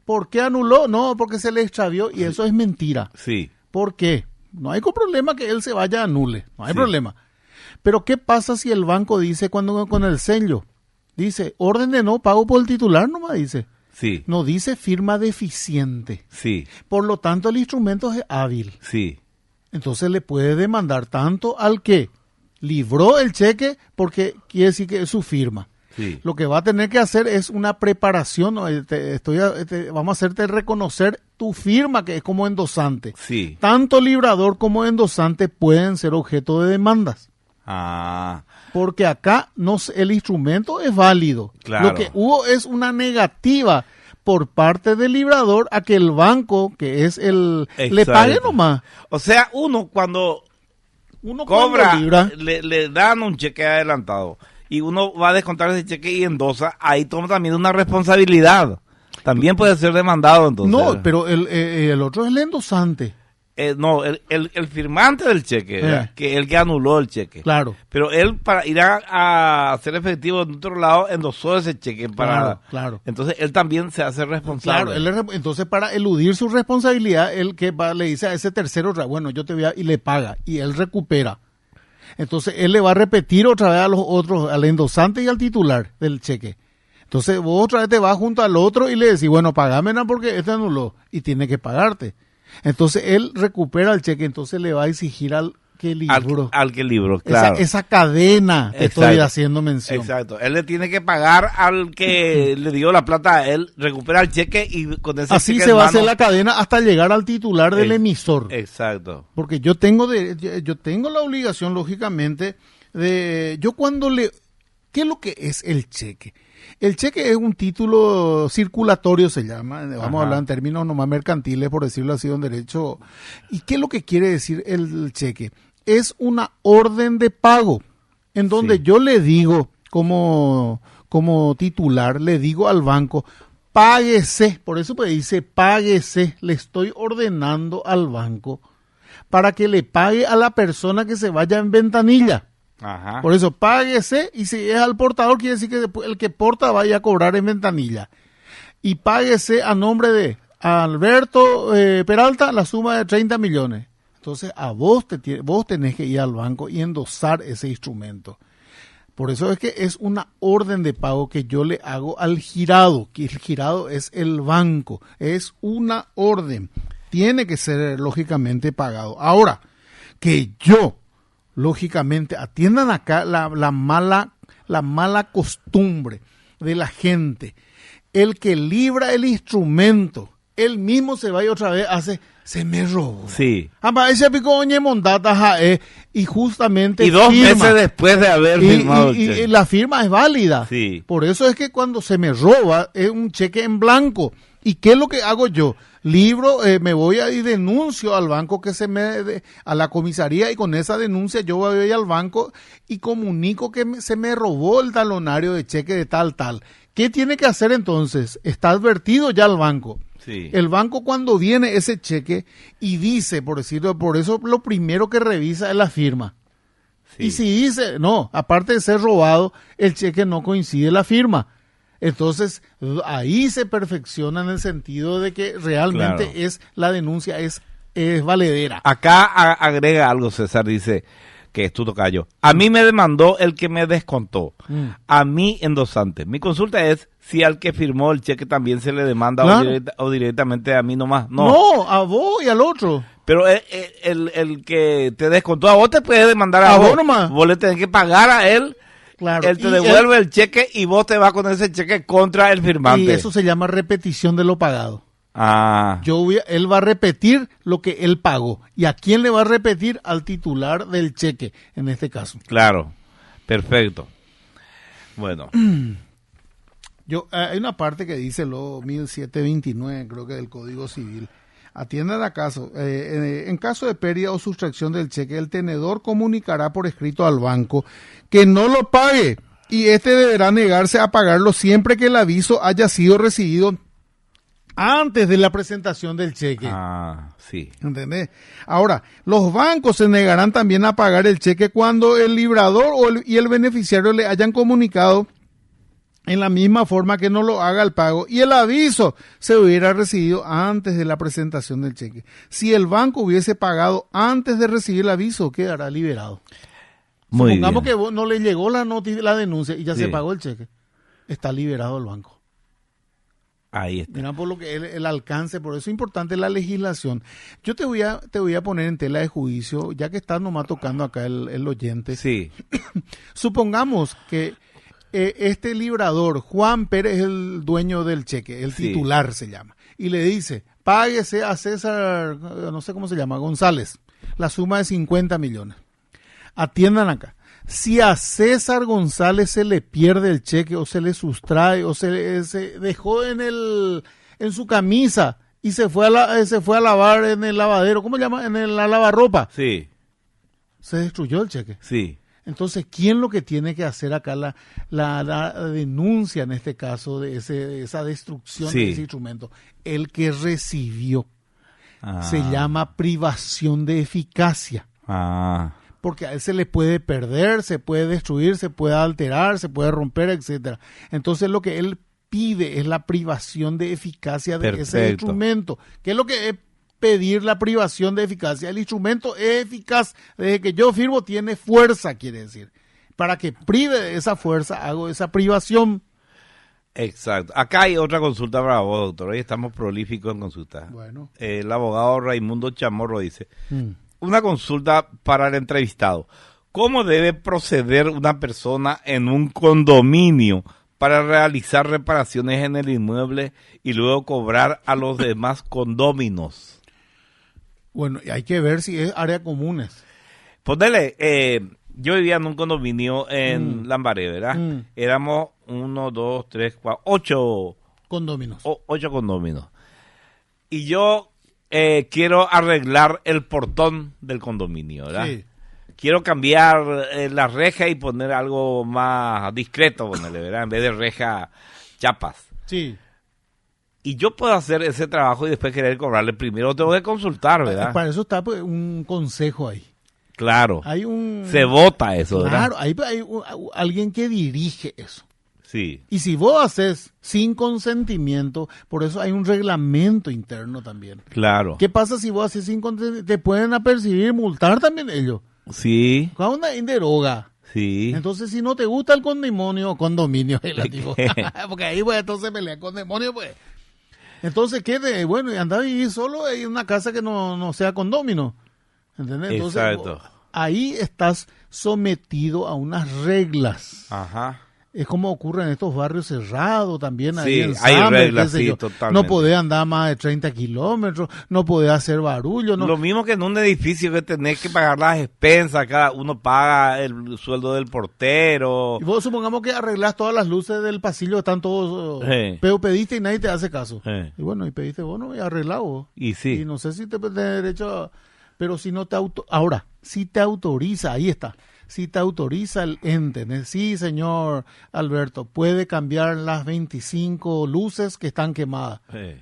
Speaker 3: ¿Por qué anuló? No, porque se le extravió y eso es mentira.
Speaker 2: Sí.
Speaker 3: ¿Por qué? No hay problema que él se vaya a anule. No hay problema. Pero ¿qué pasa si el banco dice cuando con el sello? Dice, orden de no pago por el titular, nomás dice.
Speaker 2: Sí.
Speaker 3: No dice firma deficiente.
Speaker 2: Sí.
Speaker 3: Por lo tanto, el instrumento es hábil.
Speaker 2: Sí.
Speaker 3: Entonces le puede demandar tanto al que libró el cheque, porque quiere decir que es su firma.
Speaker 2: Sí.
Speaker 3: Lo que va a tener que hacer es una preparación. Vamos a hacerte reconocer tu firma, que es como endosante.
Speaker 2: Sí.
Speaker 3: Tanto librador como endosante pueden ser objeto de demandas.
Speaker 2: Ah.
Speaker 3: Porque acá el instrumento es válido.
Speaker 2: Claro.
Speaker 3: Lo que hubo es una negativa por parte del librador a que el banco, que es le pague nomás.
Speaker 2: O sea, uno cuando cobra, le dan un cheque adelantado y uno va a descontar ese cheque y endosa, ahí toma también una responsabilidad. También puede ser demandado entonces.
Speaker 3: No, pero el otro es el endosante.
Speaker 2: No, el firmante del cheque, que el que anuló el cheque.
Speaker 3: Claro.
Speaker 2: Pero él, para ir a hacer efectivo en otro lado, endosó ese cheque.
Speaker 3: Claro.
Speaker 2: Entonces, él también se hace responsable.
Speaker 3: Claro, entonces, para eludir su responsabilidad, él le dice a ese tercero, bueno, yo te voy y le paga, y él recupera. Entonces, él le va a repetir otra vez a los otros, al endosante y al titular del cheque. Entonces, vos otra vez te vas junto al otro y le decís, bueno, pagame porque este anuló, y tiene que pagarte. Entonces él recupera el cheque, entonces le va a exigir al que libró.
Speaker 2: Al que libró, claro.
Speaker 3: Esa cadena que estoy haciendo mención.
Speaker 2: Exacto. Él le tiene que pagar al que le dio la plata a él, recupera el cheque y con ese
Speaker 3: así
Speaker 2: cheque
Speaker 3: se va a hacer la cadena hasta llegar al titular del emisor.
Speaker 2: Exacto.
Speaker 3: Porque yo tengo la obligación, lógicamente, yo cuando ¿qué es lo que es el cheque? El cheque es un título circulatorio, se llama, vamos a hablar en términos nomás mercantiles, por decirlo así, en derecho. ¿Y qué es lo que quiere decir el cheque? Es una orden de pago, en donde yo le digo, como titular, le digo al banco, páguese, por eso pues dice páguese, le estoy ordenando al banco para que le pague a la persona que se vaya en ventanilla.
Speaker 2: Ajá.
Speaker 3: Por eso, páguese, y si es al portador, quiere decir que el que porta vaya a cobrar en ventanilla. Y páguese a nombre de Alberto Peralta, la suma de 30 millones. Entonces, vos tenés que ir al banco y endosar ese instrumento. Por eso es que es una orden de pago que yo le hago al girado, que el girado es el banco, es una orden. Tiene que ser lógicamente pagado. Ahora, que yo, lógicamente, atiendan acá la mala costumbre de la gente. El que libra el instrumento, él mismo se va y otra vez se me robó.
Speaker 2: Sí.
Speaker 3: Ese pico oñe mondata y justamente
Speaker 2: Y 2
Speaker 3: firma.
Speaker 2: meses después de haber firmado el cheque.
Speaker 3: Y la firma es válida.
Speaker 2: Sí.
Speaker 3: Por eso es que cuando se me roba es un cheque en blanco. ¿Y qué es lo que hago yo? Me voy y denuncio al banco a la comisaría, y con esa denuncia yo voy al banco y comunico que se me robó el talonario de cheque de tal. ¿Qué tiene que hacer entonces? Está advertido ya al banco.
Speaker 2: Sí.
Speaker 3: El banco, cuando viene ese cheque y dice, por eso lo primero que revisa es la firma.
Speaker 2: Sí.
Speaker 3: Y si dice, no, aparte de ser robado, el cheque no coincide la firma. Entonces, ahí se perfecciona en el sentido de que realmente
Speaker 2: Claro.
Speaker 3: la denuncia es valedera.
Speaker 2: Acá agrega algo, César, dice que es tu tocayo. A mí me demandó el que me descontó. A mí, endosante. Mi consulta es si al que firmó el cheque también se le demanda,
Speaker 3: Claro.
Speaker 2: o directamente a mí nomás.
Speaker 3: No, a vos y al otro.
Speaker 2: Pero el que te descontó a vos te puede demandar
Speaker 3: A
Speaker 2: a
Speaker 3: vos
Speaker 2: vos.
Speaker 3: nomás.
Speaker 2: Vos le tenés que pagar a él.
Speaker 3: Claro.
Speaker 2: Él te
Speaker 3: Y
Speaker 2: devuelve el cheque y vos te vas con ese cheque contra el firmante.
Speaker 3: Y eso se llama repetición de lo pagado.
Speaker 2: Ah,
Speaker 3: Él va a repetir lo que él pagó. ¿Y a quién le va a repetir? Al titular del cheque, en este caso.
Speaker 2: claro. Perfecto. Bueno.
Speaker 3: Hay una parte que dice lo 1729, creo que del Código Civil. Atiendan a caso. En caso de pérdida o sustracción del cheque, el tenedor comunicará por escrito al banco que no lo pague, y este deberá negarse a pagarlo siempre que el aviso haya sido recibido antes de la presentación del cheque.
Speaker 2: Ah, sí.
Speaker 3: ¿Entendés? Ahora, los bancos se negarán también a pagar el cheque cuando el librador y el beneficiario le hayan comunicado en la misma forma que no lo haga el pago y el aviso se hubiera recibido antes de la presentación del cheque. Si el banco hubiese pagado antes de recibir el aviso, quedará liberado.
Speaker 2: Muy
Speaker 3: Supongamos
Speaker 2: bien.
Speaker 3: que no le llegó la denuncia y ya
Speaker 2: Sí.
Speaker 3: se pagó el cheque. Está liberado el banco.
Speaker 2: Ahí está.
Speaker 3: Mira por lo que el alcance, por eso es importante la legislación. Yo te voy a poner en tela de juicio, ya que está nomás tocando acá el oyente.
Speaker 2: Sí.
Speaker 3: Supongamos que este librador, Juan Pérez, es el dueño del cheque, el
Speaker 2: Sí.
Speaker 3: titular se llama, y le dice, páguese a César, no sé cómo se llama, González, la suma de 50 millones. Atiendan acá. Si a César González se le pierde el cheque o se le sustrae o se dejó en su camisa y se fue a lavar en el lavadero, ¿cómo se llama? La lavarropa.
Speaker 2: Sí.
Speaker 3: Se destruyó el cheque.
Speaker 2: Sí.
Speaker 3: Entonces, ¿quién lo que tiene que hacer acá la denuncia en este caso de esa destrucción
Speaker 2: Sí.
Speaker 3: de ese instrumento? El que recibió.
Speaker 2: Ah.
Speaker 3: Se llama privación de eficacia.
Speaker 2: Ah.
Speaker 3: Porque a él se le puede perder, se puede destruir, se puede alterar, se puede romper, etcétera. Entonces lo que él pide es la privación de eficacia de ese
Speaker 2: Perfecto.
Speaker 3: instrumento. ¿Qué es lo que es pedir la privación de eficacia? El instrumento es eficaz. Desde que yo firmo tiene fuerza, quiere decir. Para que prive de esa fuerza, hago esa privación.
Speaker 2: Exacto. Acá hay otra consulta para vos, doctor. Hoy estamos prolíficos en consulta.
Speaker 3: Bueno.
Speaker 2: El abogado Raimundo Chamorro dice, una consulta para el entrevistado. ¿Cómo debe proceder una persona en un condominio para realizar reparaciones en el inmueble y luego cobrar a los demás condóminos?
Speaker 3: Bueno, y hay que ver si es área comunes.
Speaker 2: Ponele, yo vivía en un condominio en Lambaré, ¿verdad? Éramos 1, 2, 3, 4, 8
Speaker 3: Condóminos.
Speaker 2: 8 condóminos. Y yo quiero arreglar el portón del condominio, ¿verdad?
Speaker 3: Sí.
Speaker 2: Quiero cambiar la reja y poner algo más discreto, ponerle, ¿verdad? En vez de reja, chapas.
Speaker 3: Sí.
Speaker 2: Y yo puedo hacer ese trabajo y después querer cobrarle primero. Tengo que consultar, ¿verdad?
Speaker 3: Para eso está pues, un consejo ahí.
Speaker 2: Claro.
Speaker 3: Hay un...
Speaker 2: Se vota eso, ¿verdad?
Speaker 3: Claro, hay alguien que dirige eso.
Speaker 2: Sí.
Speaker 3: Y si vos haces sin consentimiento, por eso hay un reglamento interno también.
Speaker 2: Claro.
Speaker 3: ¿Qué pasa si vos haces sin consentimiento? Te pueden apercibir, multar también ellos.
Speaker 2: Sí.
Speaker 3: Cada una deroga.
Speaker 2: Sí.
Speaker 3: Entonces, si no te gusta el condominio, porque ahí pues entonces pelea con demonio, pues. Entonces, bueno, y anda a vivir solo en una casa que no sea condomino. ¿Entendés? Entonces,
Speaker 2: Exacto.
Speaker 3: ahí estás sometido a unas reglas.
Speaker 2: Ajá.
Speaker 3: Es como ocurre en estos barrios cerrados también.
Speaker 2: Sí,
Speaker 3: Ahí en
Speaker 2: hay
Speaker 3: Summer,
Speaker 2: reglas,
Speaker 3: qué sé
Speaker 2: sí,
Speaker 3: yo.
Speaker 2: totalmente.
Speaker 3: No podés andar más de 30 kilómetros, no podés hacer barullo. No.
Speaker 2: Lo mismo que en un edificio que tenés que pagar las expensas, cada uno paga el sueldo del portero.
Speaker 3: Y vos supongamos que arreglás todas las luces del pasillo, están todos,
Speaker 2: Sí.
Speaker 3: pero pediste y nadie te hace caso.
Speaker 2: Sí.
Speaker 3: Y bueno, y pediste vos, no, y arreglado vos.
Speaker 2: Y sí.
Speaker 3: Y no sé si te tenés derecho a... Pero si no te ahora, si te autoriza, ahí está. Si te autoriza el ente, sí, señor Alberto, puede cambiar las 25 luces que están quemadas.
Speaker 2: Sí.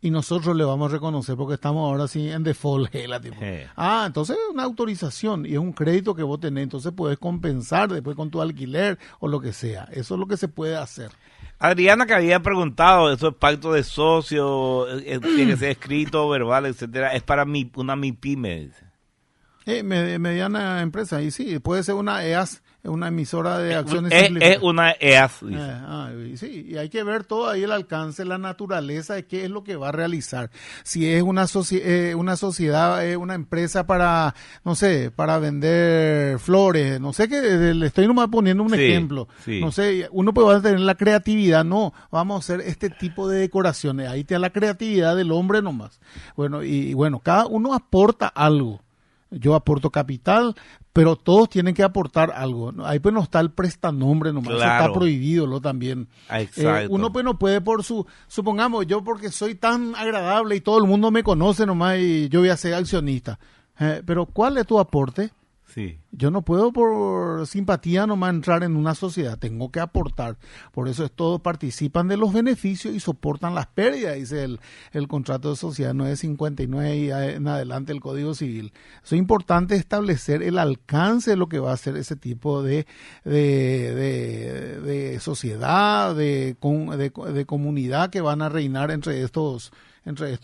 Speaker 3: Y nosotros le vamos a reconocer porque estamos ahora sí en default. Tipo. Entonces es una autorización y es un crédito que vos tenés. Entonces puedes compensar después con tu alquiler o lo que sea. Eso es lo que se puede hacer.
Speaker 2: Adriana, que había preguntado, eso es pacto de socio, tiene que ser escrito, verbal, etcétera, es para una MIPYME, dice.
Speaker 3: Mediana empresa, y sí, puede ser una EAS, una emisora de acciones
Speaker 2: Es una EAS, dice.
Speaker 3: Y sí, y hay que ver todo ahí el alcance, la naturaleza de qué es lo que va a realizar. Si es una sociedad, una empresa para, no sé, para vender flores, no sé, que le estoy nomás poniendo un ejemplo.
Speaker 2: Sí.
Speaker 3: No sé, uno puede tener la creatividad, no, vamos a hacer este tipo de decoraciones, ahí te da la creatividad del hombre nomás. Bueno, y bueno, cada uno aporta algo. Yo aporto capital, pero todos tienen que aportar algo. Ahí pues no está el prestanombre nomás,
Speaker 2: Claro.
Speaker 3: eso está prohibido lo también.
Speaker 2: Exacto.
Speaker 3: Uno pues no puede supongamos yo porque soy tan agradable y todo el mundo me conoce nomás y yo voy a ser accionista. Pero ¿cuál es tu aporte?
Speaker 2: Sí.
Speaker 3: Yo no puedo por simpatía nomás entrar en una sociedad, tengo que aportar. Por eso todos participan de los beneficios y soportan las pérdidas, dice el contrato de sociedad 959 y en adelante el Código Civil. Eso es importante establecer el alcance de lo que va a ser ese tipo de sociedad, de comunidad que van a reinar entre estos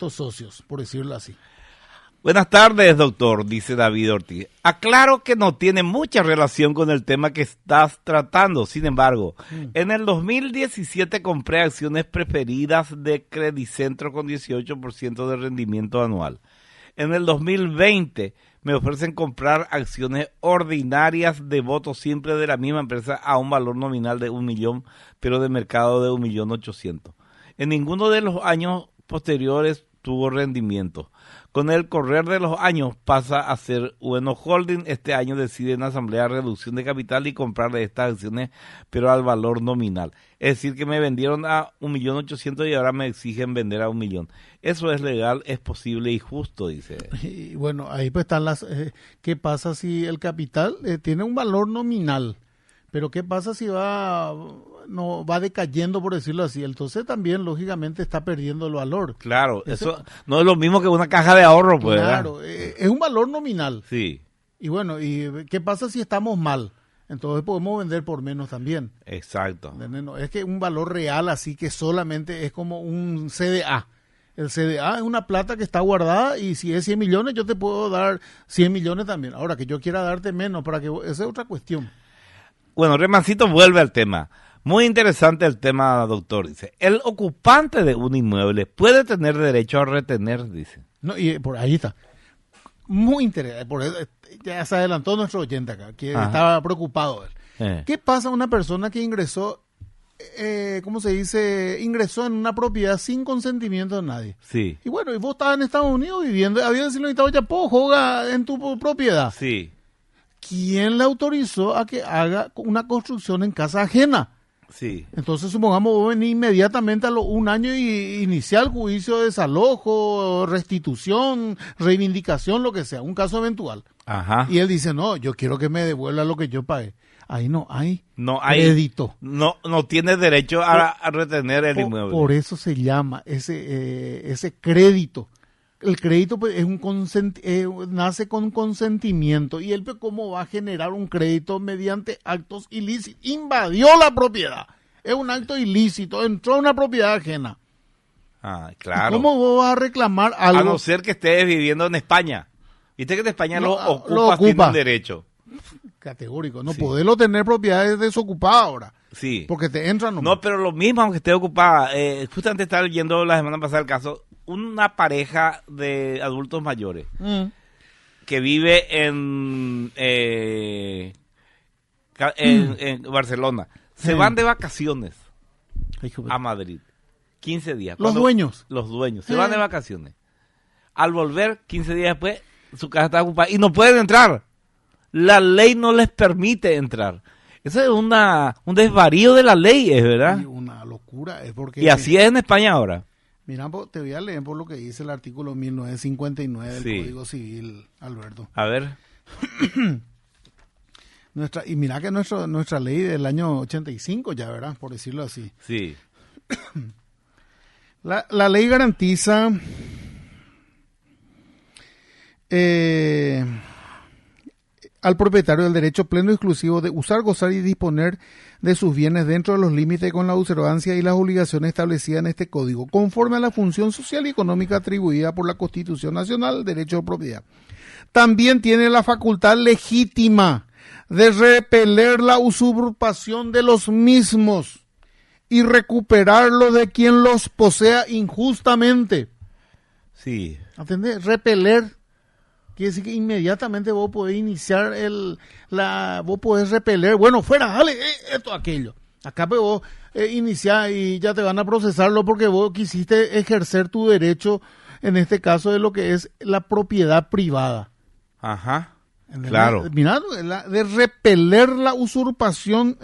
Speaker 3: socios, por decirlo así.
Speaker 2: Buenas tardes, doctor, dice David Ortiz. Aclaro que no tiene mucha relación con el tema que estás tratando. Sin embargo, en el 2017 compré acciones preferidas de Credicentro con 18% de rendimiento anual. En el 2020 me ofrecen comprar acciones ordinarias de voto simple de la misma empresa a un valor nominal de 1 millón, pero de mercado de 1.800.000. En ninguno de los años posteriores tuvo rendimiento. Con el correr de los años pasa a ser Bueno Holding. Este año decide en asamblea reducción de capital y comprar de estas acciones, pero al valor nominal. Es decir, que me vendieron a 1.800.000 y ahora me exigen vender a 1 millón. Eso es legal, es posible y justo, dice.
Speaker 3: Y bueno, ahí pues están ¿qué pasa si el capital tiene un valor nominal? Pero ¿qué pasa si va decayendo, por decirlo así? Entonces también, lógicamente, está perdiendo el valor.
Speaker 2: Claro, eso no es lo mismo que una caja de ahorro, pues.
Speaker 3: Claro, es un valor nominal.
Speaker 2: Sí.
Speaker 3: Y bueno, ¿y qué pasa si estamos mal? Entonces podemos vender por menos también.
Speaker 2: Exacto.
Speaker 3: No, es que un valor real, así que solamente es como un CDA. El CDA es una plata que está guardada y si es 100 millones, yo te puedo dar 100 millones también. Ahora, que yo quiera darte menos, esa es otra cuestión.
Speaker 2: Bueno, Remancito vuelve al tema. Muy interesante el tema, doctor. Dice, el ocupante de un inmueble puede tener derecho a retener, dice.
Speaker 3: No, y por ahí está. Muy interesante. Por eso, ya se adelantó nuestro oyente acá, que estaba preocupado él. ¿Qué pasa a una persona que ingresó, ¿cómo se dice? Ingresó en una propiedad sin consentimiento de nadie.
Speaker 2: Sí.
Speaker 3: Y bueno, y vos estabas en Estados Unidos viviendo, había decirlo en ya juega en tu propiedad.
Speaker 2: Sí.
Speaker 3: ¿Quién le autorizó a que haga una construcción en casa ajena?
Speaker 2: Sí.
Speaker 3: Entonces, supongamos, vos venís inmediatamente a un año y iniciar el juicio de desalojo, restitución, reivindicación, lo que sea, un caso eventual.
Speaker 2: Ajá.
Speaker 3: Y él dice, no, yo quiero que me devuelva lo que yo pagué. Ahí no hay
Speaker 2: crédito. No tiene derecho a retener el inmueble.
Speaker 3: Por eso se llama ese crédito. El crédito pues, nace con consentimiento. ¿Y él pues, cómo va a generar un crédito mediante actos ilícitos? Invadió la propiedad. Es un acto ilícito, entró a una propiedad ajena.
Speaker 2: Ah, claro.
Speaker 3: ¿Cómo vos vas a reclamar algo?
Speaker 2: A no ser que estés viviendo en España. Viste que en España
Speaker 3: Lo
Speaker 2: ocupas,
Speaker 3: ocupa.
Speaker 2: tienen derecho.
Speaker 3: Categórico, no
Speaker 2: Sí.
Speaker 3: podés tener propiedades desocupadas ahora.
Speaker 2: Sí.
Speaker 3: Porque te entran nomás.
Speaker 2: No, pero lo mismo, aunque esté ocupada. Justamente estaba leyendo la semana pasada el caso. Una pareja de adultos mayores que vive en Barcelona. Se van de vacaciones
Speaker 3: Hijo de-
Speaker 2: a Madrid. 15 días.
Speaker 3: Los
Speaker 2: Cuando-
Speaker 3: dueños.
Speaker 2: Los dueños. Se van de vacaciones. Al volver, 15 días después, su casa está ocupada y no pueden entrar. La ley no les permite entrar. Eso es un desvarío de la ley, es verdad.
Speaker 3: Y una locura, es porque...
Speaker 2: Y así es en España ahora.
Speaker 3: Mira, te voy a leer por lo que dice el artículo 1959 del
Speaker 2: Sí.
Speaker 3: Código Civil, Alberto.
Speaker 2: A ver.
Speaker 3: Y mira que nuestra ley del año 85 ya, ¿verdad? Por decirlo así.
Speaker 2: Sí.
Speaker 3: La ley garantiza al propietario del derecho pleno y exclusivo de usar, gozar y disponer de sus bienes dentro de los límites con la observancia y las obligaciones establecidas en este código, conforme a la función social y económica atribuida por la Constitución Nacional del Derecho de Propiedad. También tiene la facultad legítima de repeler la usurpación de los mismos y recuperarlo de quien los posea injustamente.
Speaker 2: Sí.
Speaker 3: ¿Entendés? Repeler. Quiere decir que inmediatamente vos podés iniciar vos podés repeler. Bueno, fuera, dale, esto, aquello. Acá pues vos iniciás y ya te van a procesarlo porque vos quisiste ejercer tu derecho, en este caso de lo que es la propiedad privada.
Speaker 2: Ajá.
Speaker 3: ¿Entendés?
Speaker 2: Claro.
Speaker 3: Mirá, de repeler la usurpación,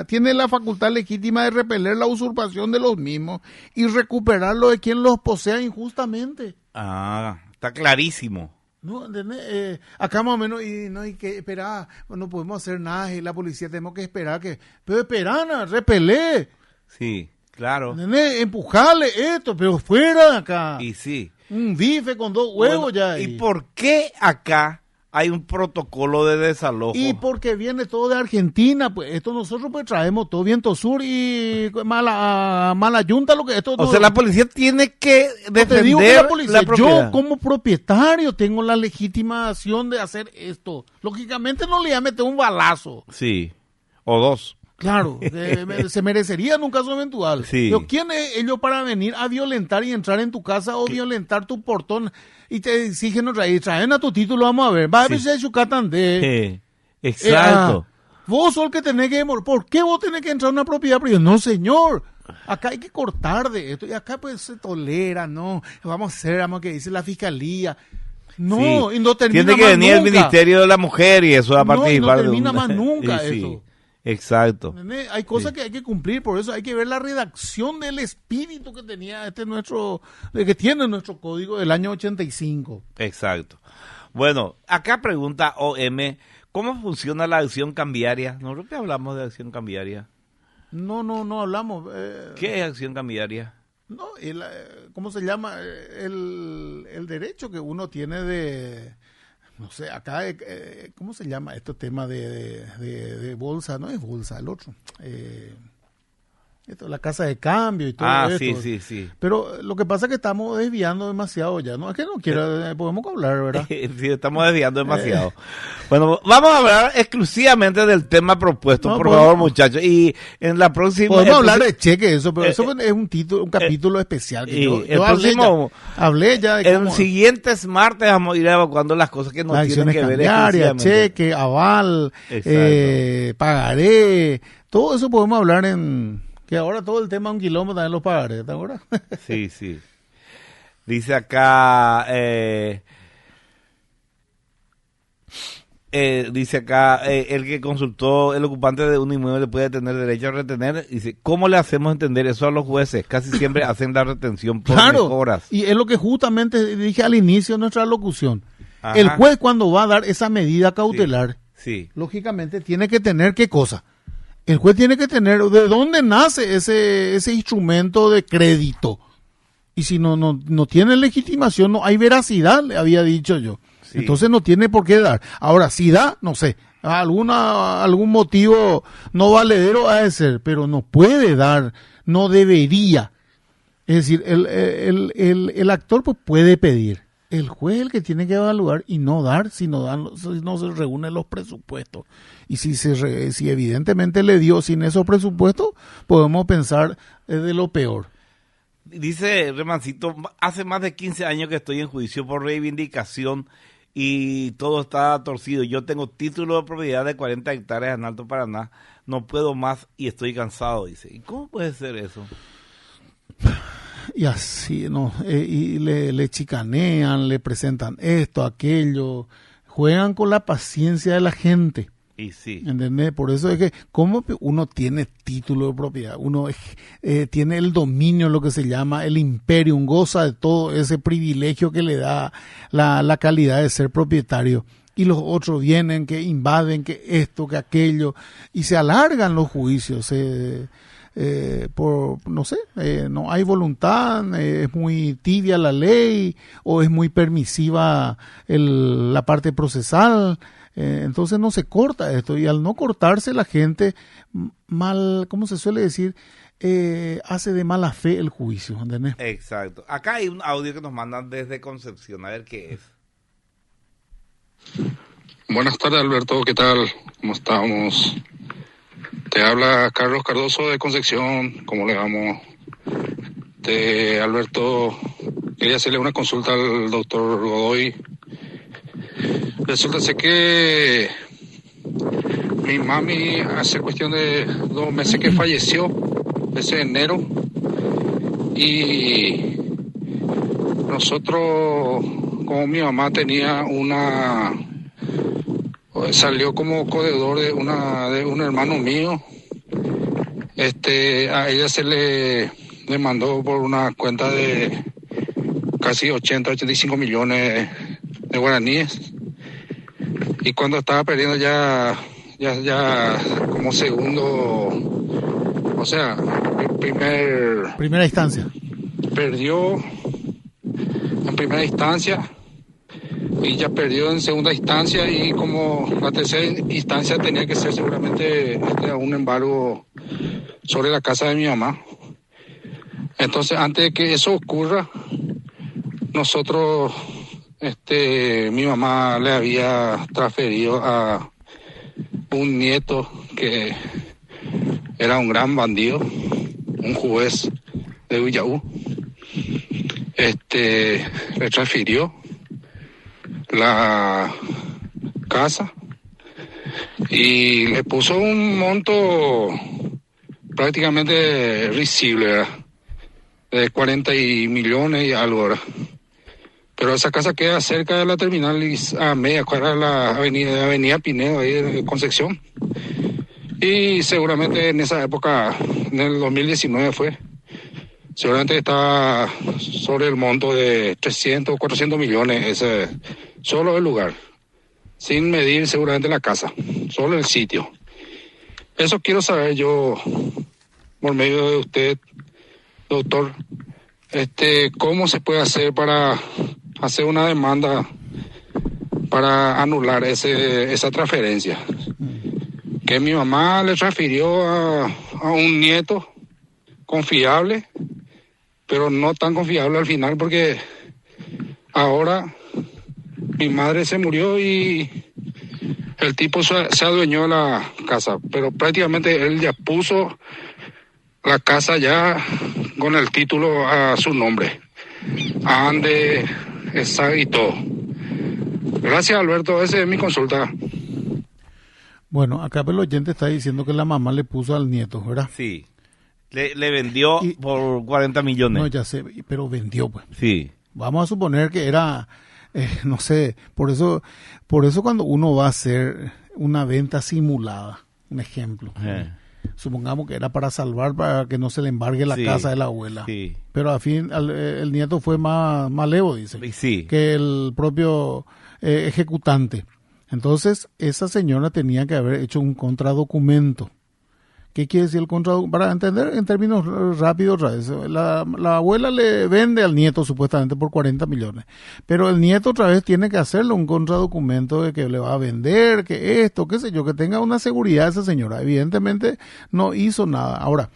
Speaker 3: tiene la facultad legítima de repeler la usurpación de los mismos y recuperarlo de quien los posea injustamente.
Speaker 2: Ah, está clarísimo.
Speaker 3: No, ¿entendés? Acá más o menos, y no hay que esperar, no podemos hacer nada, y la policía tenemos que esperar pero esperana, repelé,
Speaker 2: Sí, claro.
Speaker 3: ¿entendés? Empujale esto, pero fuera de acá.
Speaker 2: Y sí.
Speaker 3: Un bife con 2 huevos
Speaker 2: Bueno,
Speaker 3: ya.
Speaker 2: ¿y por qué acá hay un protocolo de desalojo?
Speaker 3: Y porque viene todo de Argentina, pues esto nosotros pues traemos todo Viento Sur y mala yunta, lo que esto.
Speaker 2: O sea, la policía tiene que defender
Speaker 3: te digo que la policía,
Speaker 2: propiedad.
Speaker 3: yo como propietario tengo la legitimación de hacer esto. Lógicamente no le voy a meter un balazo.
Speaker 2: Sí, o 2.
Speaker 3: Claro, se merecería en un caso eventual.
Speaker 2: Sí.
Speaker 3: Pero ¿quién es ellos para venir a violentar y entrar en tu casa o violentar tu portón? Y te exigen otra vez, traen a tu título, vamos a ver. Va a ver si hay Yucatán de...
Speaker 2: Exacto.
Speaker 3: Vos sos el que tenés que... ¿Por qué vos tenés que entrar a una propiedad privada? No, señor. Acá hay que cortar de esto. Y acá pues se tolera, no. Vamos a hacer, vamos a que dice la fiscalía. No,
Speaker 2: Sí.
Speaker 3: y no termina
Speaker 2: Tiene que
Speaker 3: más
Speaker 2: venir el
Speaker 3: nunca.
Speaker 2: Ministerio de la Mujer y eso va a
Speaker 3: No, y no
Speaker 2: participar.
Speaker 3: termina más nunca
Speaker 2: Sí,
Speaker 3: eso.
Speaker 2: Exacto.
Speaker 3: ¿Entendés? Hay cosas que hay que cumplir, por eso hay que ver la redacción del espíritu que tenía que tiene nuestro código del año 85.
Speaker 2: Exacto. Bueno, acá pregunta OM, ¿cómo funciona la acción cambiaria? Nosotros que hablamos de acción cambiaria.
Speaker 3: No hablamos.
Speaker 2: ¿Qué es acción cambiaria?
Speaker 3: No, ¿cómo se llama? El derecho que uno tiene de... No sé, acá, ¿cómo se llama este tema de bolsa? No es bolsa, el otro. La casa de cambio y todo esto.
Speaker 2: Sí.
Speaker 3: Pero lo que pasa es que estamos desviando demasiado ya, ¿no? Es que no quiero, podemos hablar, ¿verdad?
Speaker 2: Sí, estamos desviando demasiado. Bueno, vamos a hablar exclusivamente del tema propuesto,
Speaker 3: No,
Speaker 2: por
Speaker 3: podemos-
Speaker 2: favor, muchachos. Y en la próxima...
Speaker 3: Podemos hablar de cheque, eso, pero eso es un capítulo especial. Que
Speaker 2: y
Speaker 3: yo
Speaker 2: el próximo-
Speaker 3: hablé ya de
Speaker 2: En
Speaker 3: cómo
Speaker 2: siguientes martes vamos a ir evacuando las cosas que nos
Speaker 3: las
Speaker 2: tienen
Speaker 3: acciones
Speaker 2: que ver
Speaker 3: cambiarias,
Speaker 2: exclusivamente.
Speaker 3: cheque, aval,
Speaker 2: Exacto.
Speaker 3: pagaré, todo eso podemos hablar que ahora todo el tema es un quilombo también los pagaré, ¿te acuerdas?
Speaker 2: Sí. Dice acá, el que consultó, el ocupante de un inmueble puede tener derecho a retener. Dice, ¿cómo le hacemos entender eso a los jueces? Casi siempre hacen la retención por mejoras.
Speaker 3: Y es lo que justamente dije al inicio de nuestra locución.
Speaker 2: Ajá.
Speaker 3: El juez cuando va a dar esa medida cautelar,
Speaker 2: Sí.
Speaker 3: lógicamente tiene que tener ¿qué cosa? El juez tiene que tener de dónde nace ese instrumento de crédito. Y si no tiene legitimación, no hay veracidad, le había dicho yo.
Speaker 2: Sí.
Speaker 3: Entonces no tiene por qué dar. Ahora, si da, no sé. Algún motivo no valedero ha de ser, pero no puede dar, no debería. Es decir, el actor pues puede pedir. El juez es el que tiene que evaluar y no dar si no se reúnen los presupuestos. Y si evidentemente le dio sin esos presupuestos, podemos pensar de lo peor.
Speaker 2: Dice Remancito, hace más de 15 años que estoy en juicio por reivindicación y todo está torcido. Yo tengo título de propiedad de 40 hectáreas en Alto Paraná, no puedo más y estoy cansado, dice. ¿Y cómo puede ser eso?
Speaker 3: Y así, ¿no? Y le chicanean, le presentan esto, aquello, juegan con la paciencia de la gente.
Speaker 2: Y sí.
Speaker 3: ¿Entendés? Por eso es que, ¿cómo uno tiene título de propiedad? Uno tiene el dominio, lo que se llama el imperium, goza de todo ese privilegio que le da la calidad de ser propietario. Y los otros vienen, que invaden, que esto, que aquello, y se alargan los juicios. No hay voluntad, es muy tibia la ley, o es muy permisiva la parte procesal. Entonces no se corta esto, y al no cortarse la gente mal, ¿cómo se suele decir? Hace de mala fe el juicio, ¿entendés?
Speaker 2: Exacto. Acá hay un audio que nos mandan desde Concepción, a ver qué es.
Speaker 4: Buenas tardes, Alberto, ¿qué tal? ¿Cómo estamos? Te habla Carlos Cardoso de Concepción, ¿cómo le vamos? Alberto, quería hacerle una consulta al doctor Godoy. Resulta que mi mami hace cuestión de 2 meses que falleció, ese enero, y nosotros, como mi mamá tenía salió como codeudor de un hermano mío, a ella se le mandó por una cuenta de casi 85 millones de guaraníes. Y cuando estaba perdiendo ya como segundo, o sea,
Speaker 3: primera instancia.
Speaker 4: Perdió en primera instancia y ya perdió en segunda instancia, y como la tercera instancia tenía que ser seguramente un embargo sobre la casa de mi mamá. Entonces, antes de que eso ocurra, nosotros, mi mamá le había transferido a un nieto que era un gran bandido, un juez de Villaú. Le transfirió la casa y le puso un monto prácticamente risible, ¿verdad? De 40 millones y algo, ¿verdad? Pero esa casa queda cerca de la terminal a media cuadra de la avenida Pinedo, ahí en Concepción. Y seguramente en esa época, en el 2019 seguramente estaba sobre el monto de 300 o 400 millones, ese solo el lugar, sin medir seguramente la casa, solo el sitio. Eso quiero saber yo, por medio de usted, doctor, ¿cómo se puede hacer para hacer una demanda para anular esa transferencia? Que mi mamá le transfirió a un nieto confiable, pero no tan confiable al final, porque ahora mi madre se murió y el tipo se adueñó de la casa, pero prácticamente él ya puso la casa ya con el título a su nombre, ande, esa y todo. Gracias, Alberto, esa es mi consulta.
Speaker 3: Bueno, acá el oyente está diciendo que la mamá le puso al nieto, ¿verdad?
Speaker 2: Sí. Le vendió por 40 millones.
Speaker 3: No, ya sé, pero vendió, pues.
Speaker 2: Sí.
Speaker 3: Vamos a suponer que era, no sé, por eso cuando uno va a hacer una venta simulada, un ejemplo, supongamos que era para que no se le embargue la casa de la abuela. Sí. Pero al fin el nieto fue más levo, dice, que el propio ejecutante. Entonces, esa señora tenía que haber hecho un contradocumento ¿Qué quiere decir el contradocumental? Para entender en términos rápidos, la abuela le vende al nieto supuestamente por 40 millones, pero el nieto otra vez tiene que hacerle un contradocumento de que le va a vender, que esto, qué sé yo, que tenga una seguridad esa señora. Evidentemente no hizo nada. Ahora,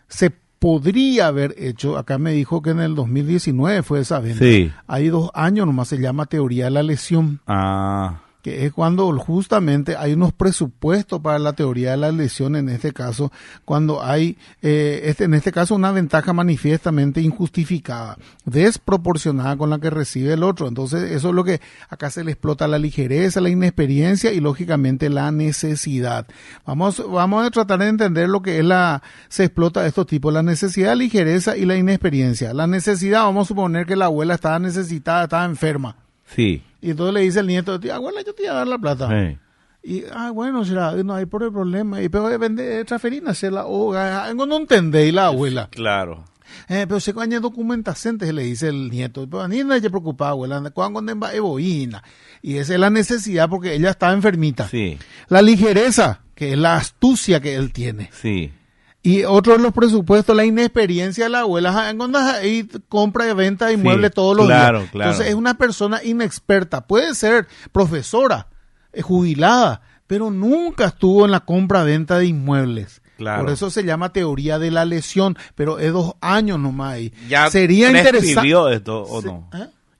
Speaker 3: se podría haber hecho, acá me dijo que en el 2019 fue esa venta.
Speaker 2: Sí.
Speaker 3: Hay 2 años nomás, se llama teoría de la lesión. Que es cuando justamente hay unos presupuestos para la teoría de la lesión, en este caso, cuando hay, en este caso, una ventaja manifiestamente injustificada, desproporcionada con la que recibe el otro. Entonces, eso es lo que acá se le explota: la ligereza, la inexperiencia y, lógicamente, la necesidad. Vamos a tratar de entender lo que es se explota estos tipos: la necesidad, la ligereza y la inexperiencia. La necesidad, vamos a suponer que la abuela estaba necesitada, estaba enferma.
Speaker 2: Sí.
Speaker 3: Y entonces le dice el nieto: abuela, yo te voy a dar la plata.
Speaker 2: Sí.
Speaker 3: Y, bueno, será, no hay por el problema. Y pero vende transferina, se la hoga. No entendéis la abuela.
Speaker 2: Claro.
Speaker 3: Pero se coña documentación, le dice el nieto. Pero ni no hay que preocupar, abuela. Cuando va heroína. Y esa es la necesidad porque ella estaba enfermita.
Speaker 2: Sí.
Speaker 3: La ligereza, que es la astucia que él tiene.
Speaker 2: Sí.
Speaker 3: Y otro de los presupuestos, la inexperiencia de la abuela, cuando ahí compra y venta de inmuebles todos los días.
Speaker 2: Claro.
Speaker 3: Entonces es una persona inexperta. Puede ser profesora, jubilada, pero nunca estuvo en la compra-venta de inmuebles.
Speaker 2: Claro.
Speaker 3: Por eso se llama teoría de la lesión, pero es 2 años nomás ahí.
Speaker 2: ¿Ya
Speaker 3: sería interesante
Speaker 2: prescribió esto o no?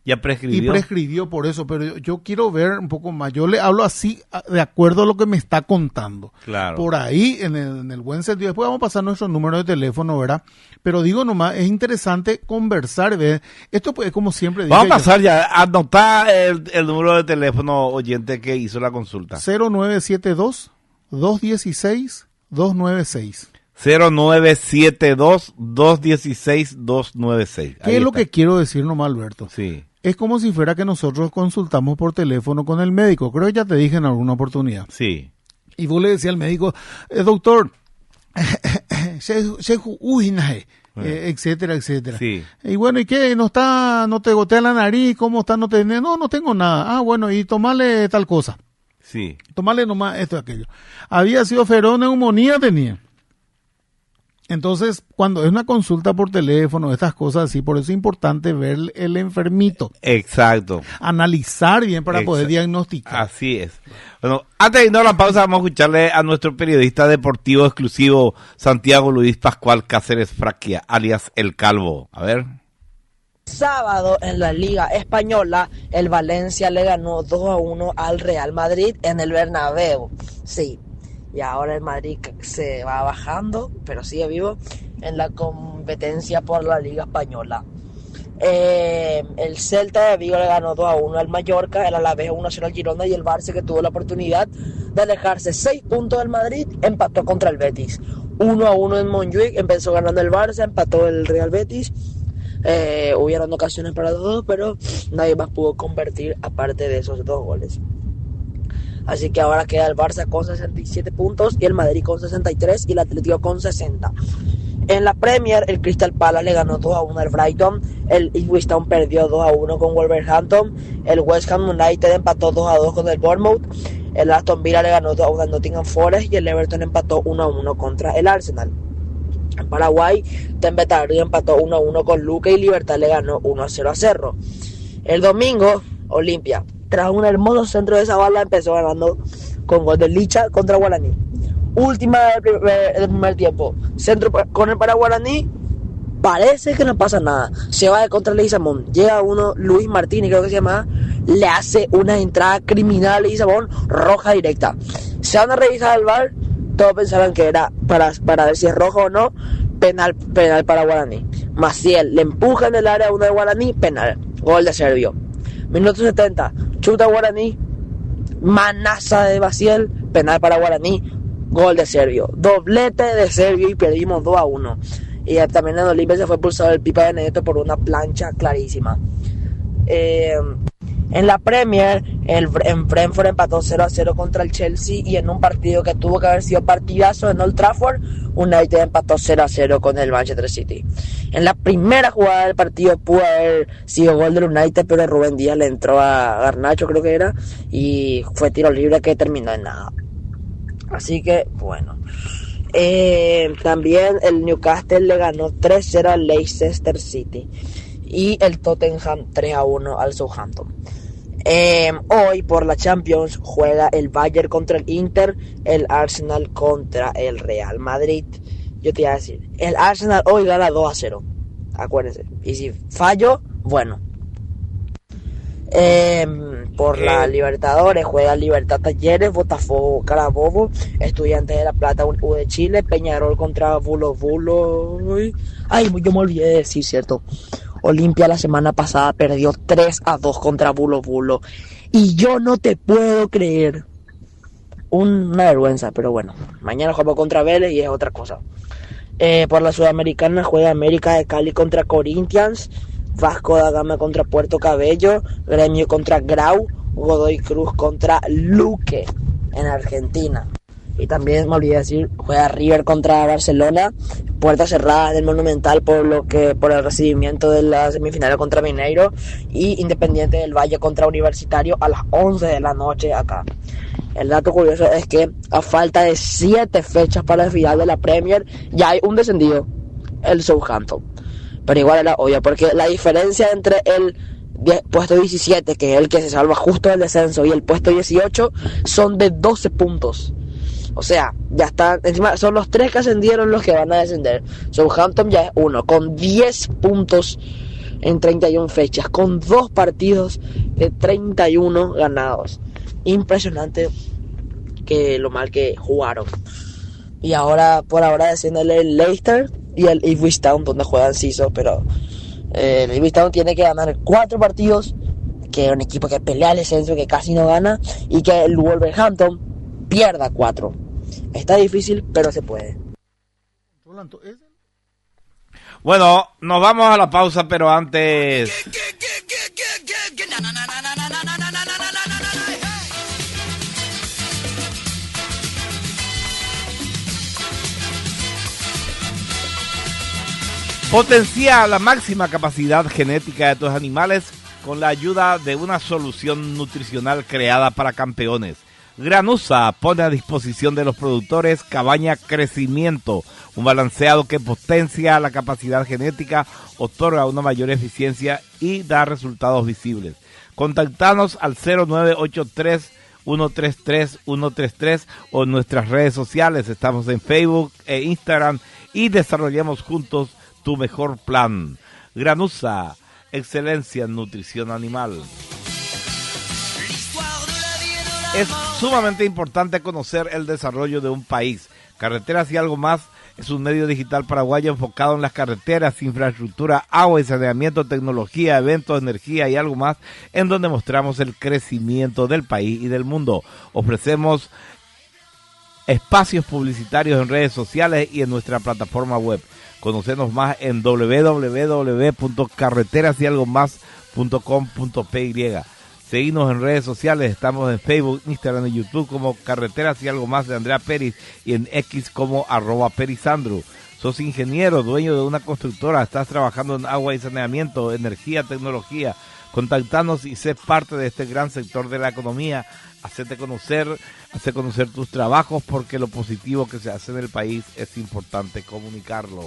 Speaker 2: ¿Ya prescribió?
Speaker 3: Y prescribió por eso, pero yo quiero ver un poco más. Yo le hablo así, de acuerdo a lo que me está contando.
Speaker 2: Claro.
Speaker 3: Por ahí, en el buen sentido. Después vamos a pasar nuestro número de teléfono, ¿verdad? Pero digo nomás, es interesante conversar, ¿verdad? Esto pues, como siempre dije,
Speaker 2: vamos a pasar ya, anotar el número de teléfono oyente que hizo la consulta.
Speaker 3: 0972-216-296.
Speaker 2: 0972-216-296.
Speaker 3: ¿Qué es lo que quiero decir nomás, Alberto?
Speaker 2: Sí.
Speaker 3: Es como si fuera que nosotros consultamos por teléfono con el médico. Creo que ya te dije en alguna oportunidad.
Speaker 2: Sí.
Speaker 3: Y vos le decías al médico: doctor, etcétera, etcétera.
Speaker 2: Sí.
Speaker 3: Y bueno, ¿y qué? ¿No te gotea la nariz? ¿Cómo está? No tengo nada. Ah, bueno, y tomale tal cosa.
Speaker 2: Sí.
Speaker 3: Tomale nomás esto y aquello. Había sido neumonía tenía. Entonces, cuando es una consulta por teléfono, estas cosas así, por eso es importante ver el enfermito.
Speaker 2: Exacto.
Speaker 3: Analizar bien para poder diagnosticar.
Speaker 2: Así es. Bueno, antes de irnos a la pausa, vamos a escucharle a nuestro periodista deportivo exclusivo, Santiago Luis Pascual Cáceres Fraquia, alias El Calvo. A ver.
Speaker 5: Sábado en la Liga Española, el Valencia le ganó 2-1 al Real Madrid en el Bernabéu. Sí. Y ahora el Madrid se va bajando, pero sigue vivo en la competencia por la Liga Española. El Celta de Vigo le ganó 2-1 al Mallorca, el Alavés 1-0 al Girona, y el Barça, que tuvo la oportunidad de alejarse 6 puntos del Madrid, empató contra el Betis. 1-1 en Montjuic, empezó ganando el Barça, empató el Real Betis. Hubieron ocasiones para los dos, pero nadie más pudo convertir aparte de esos 2 goles. Así que ahora queda el Barça con 67 puntos y el Madrid con 63 y el Atlético con 60. En la Premier, el Crystal Palace le ganó 2-1 al Brighton, el Ipswich Town perdió 2-1 con Wolverhampton, el West Ham United empató 2-2 con el Bournemouth, el Aston Villa le ganó 2-1 al Nottingham Forest y el Everton empató 1-1 contra el Arsenal. En Paraguay, Tembe Tarí empató 1-1 con Luque y Libertad le ganó 1-0 a Cerro. El domingo, Olimpia, tras un hermoso centro de Zavala, empezó ganando con gol de Licha contra Guaraní. Última del primer tiempo, centro con el para Guaraní, parece que no pasa nada. Se va de contra Leguizamón, llega uno, Luis Martínez creo que se llama, le hace una entrada criminal a Leguizamón, roja directa. Se van a revisar el VAR, todos pensaban que era para ver si es rojo o no, penal para Guaraní. Maciel le empuja en el área uno de Guaraní, penal, gol de Servio. Minuto 70, chuta Guaraní, manaza de Maciel, penal para Guaraní, gol de Servio. Doblete de Servio y perdimos 2-1. Y también en Olimpia se fue expulsado el Pipa Benedetto por una plancha clarísima. En la Premier, en Brentford empató 0-0 contra el Chelsea, y en un partido que tuvo que haber sido partidazo en Old Trafford, United empató 0-0 con el Manchester City. En la primera jugada del partido pudo haber sido gol del United, pero Rubén Díaz le entró a Garnacho, creo que era, y fue tiro libre que terminó en nada. Así que, bueno. También el Newcastle le ganó 3-0 al Leicester City y el Tottenham 3-1 al Southampton. Hoy por la Champions juega el Bayern contra el Inter, el Arsenal contra el Real Madrid. Yo te iba a decir, el Arsenal hoy gana 2-0, acuérdense, y si fallo, bueno. Por la Libertadores juega Libertad Talleres, Botafogo Carabobo, Estudiantes de La Plata U de Chile, Peñarol contra Bulo. Ay, yo me olvidé de decir, cierto, Olimpia la semana pasada perdió 3-2 contra Bulo. Y yo no te puedo creer. Una vergüenza, pero bueno. Mañana jugamos contra Vélez y es otra cosa. Por la Sudamericana juega América de Cali contra Corinthians, Vasco da Gama contra Puerto Cabello, Gremio contra Grau, Godoy Cruz contra Luque en Argentina. Y también me olvidé decir, juega River contra Barcelona, puerta cerrada en el Monumental por el recibimiento de la semifinal contra Mineiro, y Independiente del Valle contra Universitario a las 11 de la noche acá. El dato curioso es que a falta de 7 fechas para el final de la Premier ya hay un descendido, el Southampton. Pero igual era obvio, porque la diferencia entre el puesto 17, que es el que se salva justo del descenso, y el puesto 18 son de 12 puntos. O sea, ya están, encima son los 3 que ascendieron los que van a descender. Southampton ya es uno, con 10 puntos en 31 fechas, con 2 partidos de 31 ganados. Impresionante que lo mal que jugaron. Y ahora, por ahora, desciende el Leicester y el Ipswich Town, donde juegan Ciso, pero el Ipswich Town tiene que ganar 4 partidos, que es un equipo que pelea el descenso, que casi no gana, y que el Wolverhampton pierda 4. Está difícil, pero se puede.
Speaker 2: Bueno, nos vamos a la pausa, pero antes... Potencia la máxima capacidad genética de tus animales con la ayuda de una solución nutricional creada para campeones. Granusa pone a disposición de los productores Cabaña Crecimiento, un balanceado que potencia la capacidad genética, otorga una mayor eficiencia y da resultados visibles. Contactanos al 0983 133 133 o en nuestras redes sociales. Estamos en Facebook e Instagram y desarrollamos juntos tu mejor plan. Granusa, excelencia en nutrición animal. Es sumamente importante conocer el desarrollo de un país. Carreteras y algo más es un medio digital paraguayo enfocado en las carreteras, infraestructura, agua y saneamiento, tecnología, eventos, energía y algo más, en donde mostramos el crecimiento del país y del mundo. Ofrecemos espacios publicitarios en redes sociales y en nuestra plataforma web. Conocenos más en www.carreterasyalgomás.com.py. Seguinos en redes sociales, estamos en Facebook, Instagram y YouTube como Carreteras y Algo Más de Andrea Peris y en X como @perisandro. Sos ingeniero, dueño de una constructora, estás trabajando en agua y saneamiento, energía, tecnología. Contactanos y sé parte de este gran sector de la economía. Hace conocer tus trabajos, porque lo positivo que se hace en el país es importante comunicarlo.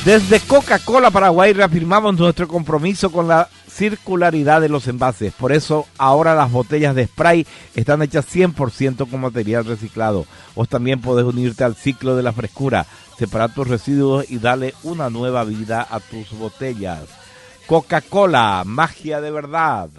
Speaker 2: Desde Coca-Cola Paraguay reafirmamos nuestro compromiso con la circularidad de los envases. Por eso ahora las botellas de spray están hechas 100% con material reciclado. Vos también podés unirte al ciclo de la frescura, separar tus residuos y darle una nueva vida a tus botellas. Coca-Cola, magia de verdad.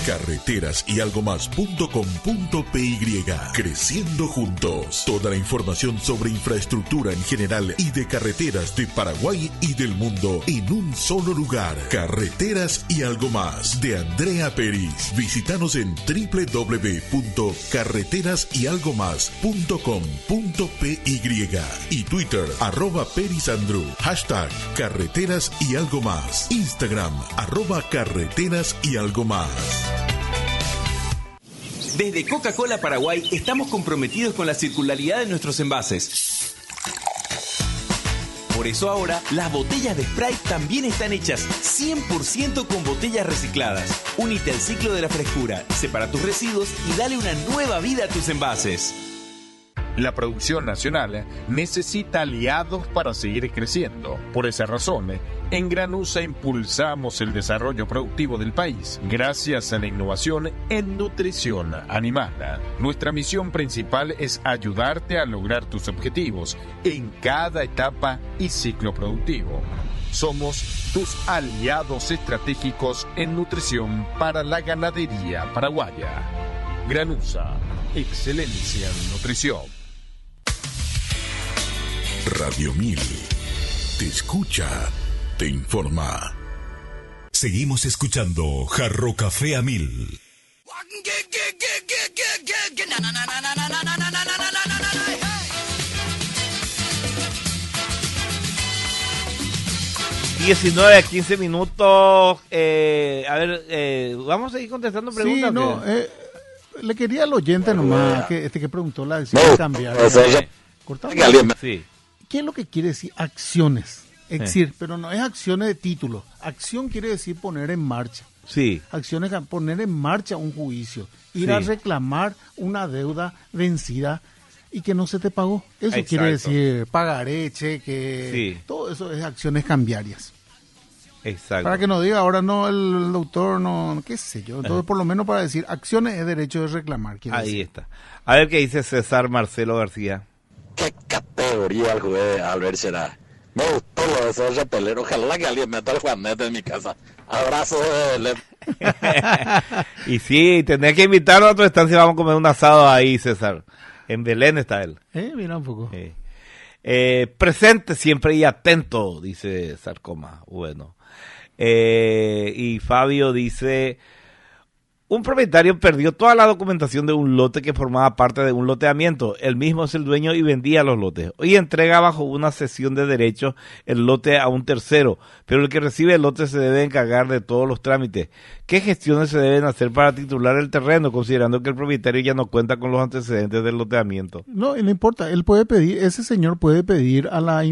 Speaker 1: Carreteras y algo más.com.py. Creciendo juntos. Toda la información sobre infraestructura en general y de carreteras de Paraguay y del mundo en un solo lugar. Carreteras y algo más de Andrea Peris. Visítanos en www.carreterasyalgomás.com.py y Twitter @perisandru. #Carreteras y algo más. Instagram @carreteras y algo más.
Speaker 6: Desde Coca-Cola Paraguay estamos comprometidos con la circularidad de nuestros envases. Por eso ahora, las botellas de Sprite también están hechas 100% con botellas recicladas. Únete al ciclo de la frescura, separa tus residuos y dale una nueva vida a tus envases.
Speaker 7: La producción nacional necesita aliados para seguir creciendo. Por esa razón, en Granusa impulsamos el desarrollo productivo del país gracias a la innovación en nutrición animal. Nuestra misión principal es ayudarte a lograr tus objetivos en cada etapa y ciclo productivo. Somos tus aliados estratégicos en nutrición para la ganadería paraguaya. Granusa, excelencia en nutrición.
Speaker 1: Radio 1000. Te escucha, te informa. Seguimos escuchando Jarro Café a 1000.
Speaker 2: ...19 a 15 minutos... vamos a ir contestando preguntas.
Speaker 3: Sí, no, le quería al oyente nomás que preguntó la decisión de cambiar. ¿Cortamos?
Speaker 2: Sí.
Speaker 3: ¿Qué es lo que quiere decir acciones? Es decir, pero no es acciones de título. Acción quiere decir poner en marcha.
Speaker 2: Sí.
Speaker 3: Acciones, poner en marcha un juicio. Ir a reclamar una deuda vencida y que no se te pagó. Eso quiere decir pagaré, cheque. Sí. Todo eso es acciones cambiarias.
Speaker 2: Exacto.
Speaker 3: Para que no diga ahora no, el doctor no, qué sé yo. Entonces, por lo menos para decir acciones es derecho de reclamar.
Speaker 2: Ahí
Speaker 3: decir.
Speaker 2: está. A ver qué dice César Marcelo García.
Speaker 8: ¿Qué categoría el juez de Albert será? Me gustó lo de ser repelero. Ojalá que alguien meta el Juanete en mi casa. Abrazo de Belén.
Speaker 2: Y sí, tenés que invitarlo a otra estancia. Vamos a comer un asado ahí, César. En Belén está él.
Speaker 3: Mira un poco.
Speaker 2: Presente siempre y atento, dice Sarcoma. Bueno. Y Fabio dice... Un propietario perdió toda la documentación de un lote que formaba parte de un loteamiento. Él mismo es el dueño y vendía los lotes. Hoy entrega bajo una cesión de derechos el lote a un tercero, pero el que recibe el lote se debe encargar de todos los trámites. ¿Qué gestiones se deben hacer para titular el terreno, considerando que el propietario ya no cuenta con los antecedentes del loteamiento?
Speaker 3: No importa. Él puede pedir, ese señor puede pedir a la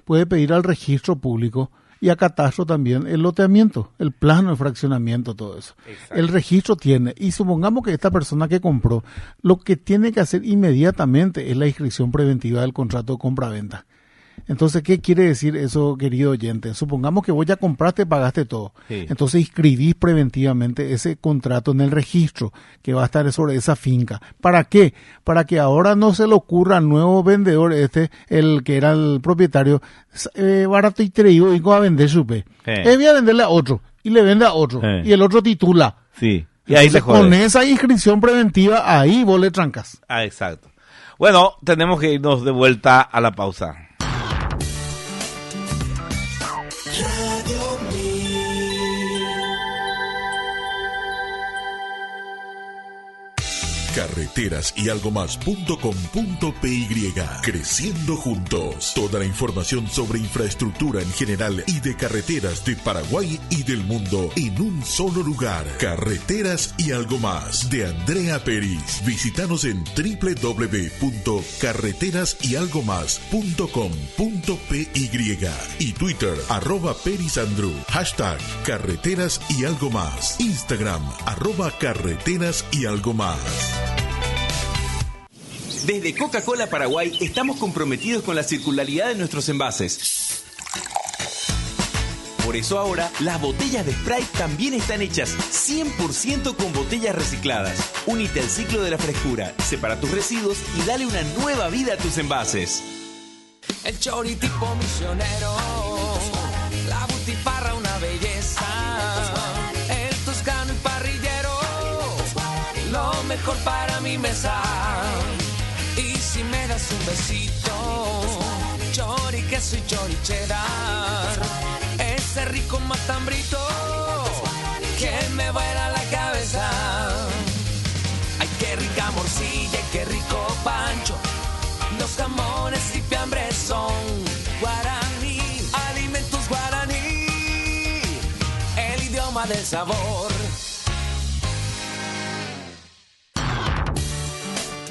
Speaker 3: puede pedir al registro público y a catastro también el loteamiento, el plano de fraccionamiento, todo eso. Exacto. El registro tiene, y supongamos que esta persona que compró, lo que tiene que hacer inmediatamente es la inscripción preventiva del contrato de compra-venta. Entonces, ¿qué quiere decir eso, querido oyente? Supongamos que vos ya compraste, pagaste todo. Sí. Entonces, inscribís preventivamente ese contrato en el registro que va a estar sobre esa finca. ¿Para qué? Para que ahora no se le ocurra al nuevo vendedor, el que era el propietario, barato y traído, y va a vender su pe. Voy a venderle a otro, y le vende a otro, y el otro titula.
Speaker 2: Sí. Y ahí
Speaker 3: entonces, con esa inscripción preventiva, ahí vos le trancas.
Speaker 2: Exacto. Bueno, tenemos que irnos de vuelta a la pausa.
Speaker 1: Carreteras y algo más.com.py. Creciendo juntos. Toda la información sobre infraestructura en general y de carreteras de Paraguay y del mundo en un solo lugar. Carreteras y algo más de Andrea Peris. Visítanos en www.carreterasyalgomás.com.py y Twitter @perisandru. Hashtag Carreteras y algo más. Instagram @carreteras y algo más.
Speaker 6: Desde Coca-Cola Paraguay estamos comprometidos con la circularidad de nuestros envases. Por eso ahora, las botellas de Sprite también están hechas 100% con botellas recicladas. Únete al ciclo de la frescura, separa tus residuos y dale una nueva vida a tus envases.
Speaker 9: El chori tipo misionero, la butifarra una belleza, el toscano y parrillero, lo mejor para mi mesa. Y si me das un besito, chori queso y chori cheddar, ese rico matambrito que me vuela la cabeza. Ay, qué rica morcilla, qué rico pancho, los jamones y fiambres son guaraní, alimentos guaraní, el idioma del sabor.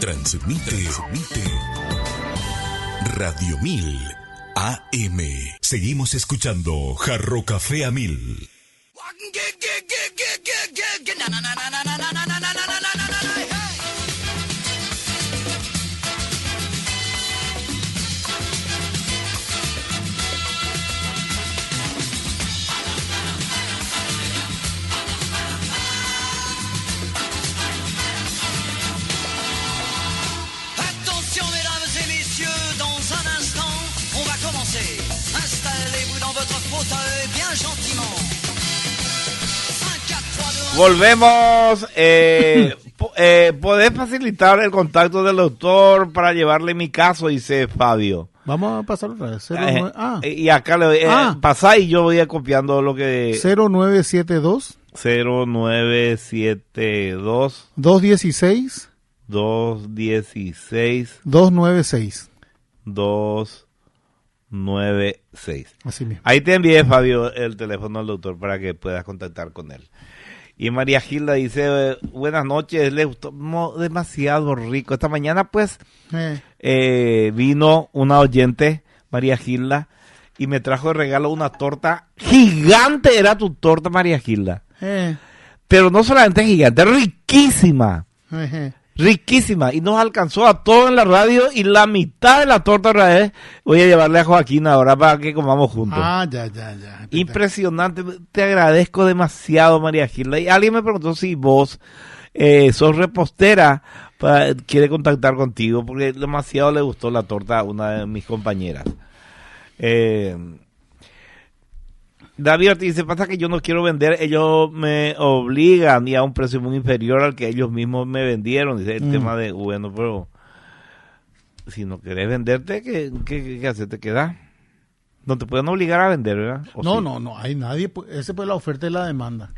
Speaker 1: Transmite Radio 1000 AM. Seguimos escuchando Jarro Café a 1000.
Speaker 2: Volvemos. ¿Podés facilitar el contacto del doctor para llevarle mi caso? Dice Fabio.
Speaker 3: Vamos a pasar otra vez.
Speaker 2: Y acá le doy, pasá y yo voy a copiando lo que...
Speaker 3: 0972
Speaker 2: 0972
Speaker 3: 216
Speaker 2: 216
Speaker 3: 296
Speaker 2: 296.
Speaker 3: Así mismo.
Speaker 2: Ahí te envié, Fabio, el teléfono del doctor para que puedas contactar con él. Y María Gilda dice, buenas noches, le gustó demasiado rico. Esta mañana pues vino una oyente, María Gilda, y me trajo de regalo una torta gigante. Era tu torta, María Gilda. Pero no solamente gigante, riquísima. Riquísima. Y nos alcanzó a todos en la radio y la mitad de la torta otra vez voy a llevarle a Joaquín ahora para que comamos juntos.
Speaker 3: Ya.
Speaker 2: Impresionante. Te agradezco demasiado, María Gilda. Y alguien me preguntó si vos sos repostera, quiere contactar contigo porque demasiado le gustó la torta a una de mis compañeras. David dice, pasa que yo no quiero vender, ellos me obligan y a un precio muy inferior al que ellos mismos me vendieron. Dice el tema de, bueno, pero si no querés venderte, ¿qué haces? ¿Te quedas? No te pueden obligar a vender, ¿verdad?
Speaker 3: No, hay nadie, ese fue la oferta y la demanda.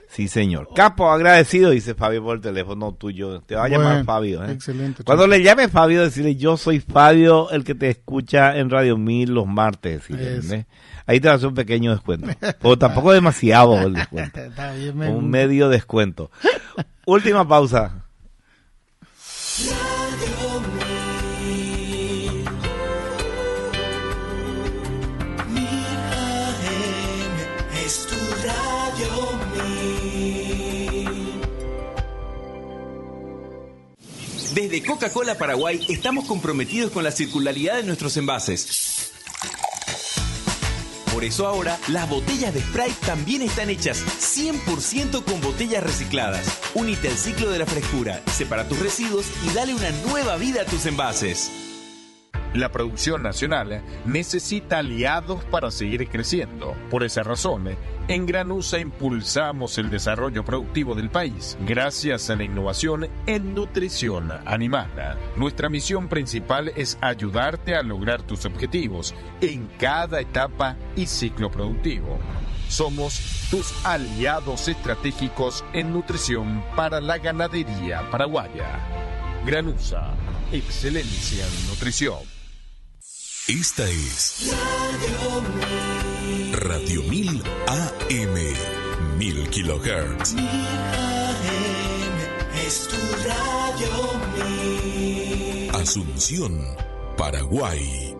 Speaker 2: Sí, señor. Capo, agradecido, dice Fabio por el teléfono tuyo. Te va a llamar Fabio.
Speaker 3: Excelente.
Speaker 2: Cuando le llame Fabio, decirle, yo soy Fabio, el que te escucha en Radio 1000 los martes. Ahí te va a hacer un pequeño descuento. Pero tampoco demasiado el descuento.
Speaker 3: Está bien,
Speaker 2: un medio descuento. Última pausa.
Speaker 6: Desde Coca-Cola Paraguay estamos comprometidos con la circularidad de nuestros envases. Por eso ahora, las botellas de Sprite también están hechas 100% con botellas recicladas. Únete al ciclo de la frescura, separa tus residuos y dale una nueva vida a tus envases.
Speaker 7: La producción nacional necesita aliados para seguir creciendo. Por esa razón, en Granusa impulsamos el desarrollo productivo del país gracias a la innovación en nutrición animal. Nuestra misión principal es ayudarte a lograr tus objetivos en cada etapa y ciclo productivo. Somos tus aliados estratégicos en nutrición para la ganadería paraguaya. Granusa, excelencia en nutrición.
Speaker 1: Esta es Radio 1000 AM, 1000 kilohertz.
Speaker 9: 1000 AM es tu Radio 1000.
Speaker 1: Asunción, Paraguay.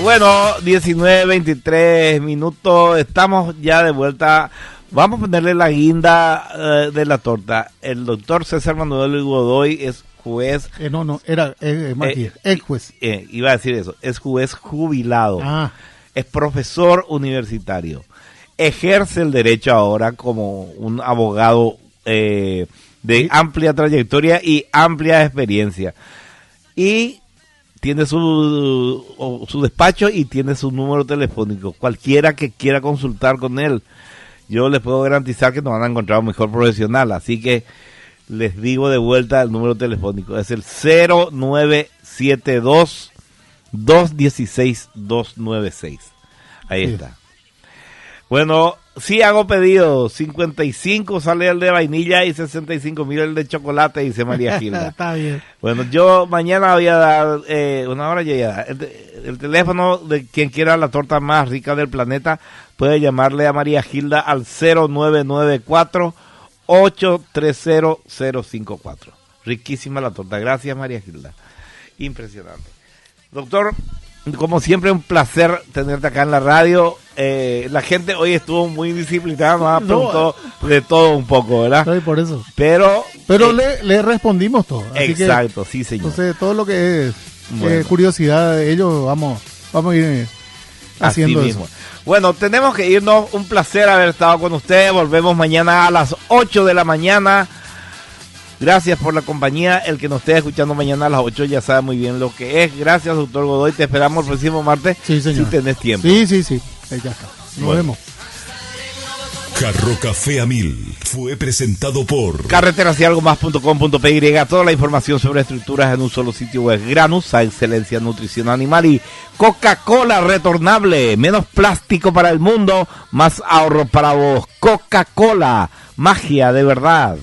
Speaker 2: Bueno, 19:23 minutos, estamos ya de vuelta. Vamos a ponerle la guinda de la torta. El doctor César Manuel Godoy es juez.
Speaker 3: Es juez.
Speaker 2: Iba a decir eso, es juez jubilado. Es profesor universitario. Ejerce el derecho ahora como un abogado de amplia trayectoria y amplia experiencia. Y tiene su despacho y tiene su número telefónico. Cualquiera que quiera consultar con él, yo les puedo garantizar que nos van a encontrar un mejor profesional. Así que les digo de vuelta el número telefónico. Es el 0972 216 296. Ahí está. Bueno, Sí, hago pedido. 55 sale el de vainilla y 65.000 el de chocolate, dice María Gilda.
Speaker 3: Está bien.
Speaker 2: Bueno, yo mañana voy a dar, una hora ya voy a dar. El teléfono de quien quiera la torta más rica del planeta puede llamarle a María Gilda al 0994-830-054. Riquísima la torta. Gracias, María Gilda. Impresionante. Doctor, como siempre, un placer tenerte acá en la radio. La gente hoy estuvo muy disciplinada, nos ha preguntado de todo un poco, ¿verdad?
Speaker 3: Sí, por eso.
Speaker 2: Pero
Speaker 3: le respondimos todo. Así
Speaker 2: exacto, sí, señor.
Speaker 3: Entonces, todo lo que es
Speaker 2: Bueno.
Speaker 3: curiosidad de ellos, vamos a ir haciendo
Speaker 2: Así
Speaker 3: eso.
Speaker 2: mismo. Bueno, tenemos que irnos. Un placer haber estado con ustedes. Volvemos mañana a las 8 de la mañana. Gracias por la compañía. El que nos esté escuchando mañana a las 8 ya sabe muy bien lo que es. Gracias, doctor Godoy. Te esperamos el próximo martes.
Speaker 3: Sí, señor.
Speaker 2: Si tenés tiempo.
Speaker 3: Sí. Ya está. Nos
Speaker 2: Bueno.
Speaker 3: vemos.
Speaker 1: Jarro Café a 1000 fue presentado por
Speaker 2: carreterasYalgomas.com.py. Toda la información sobre estructuras en un solo sitio web. Granusa, excelencia en nutrición animal. Y Coca-Cola retornable. Menos plástico para el mundo, más ahorro para vos. Coca-Cola, magia de verdad.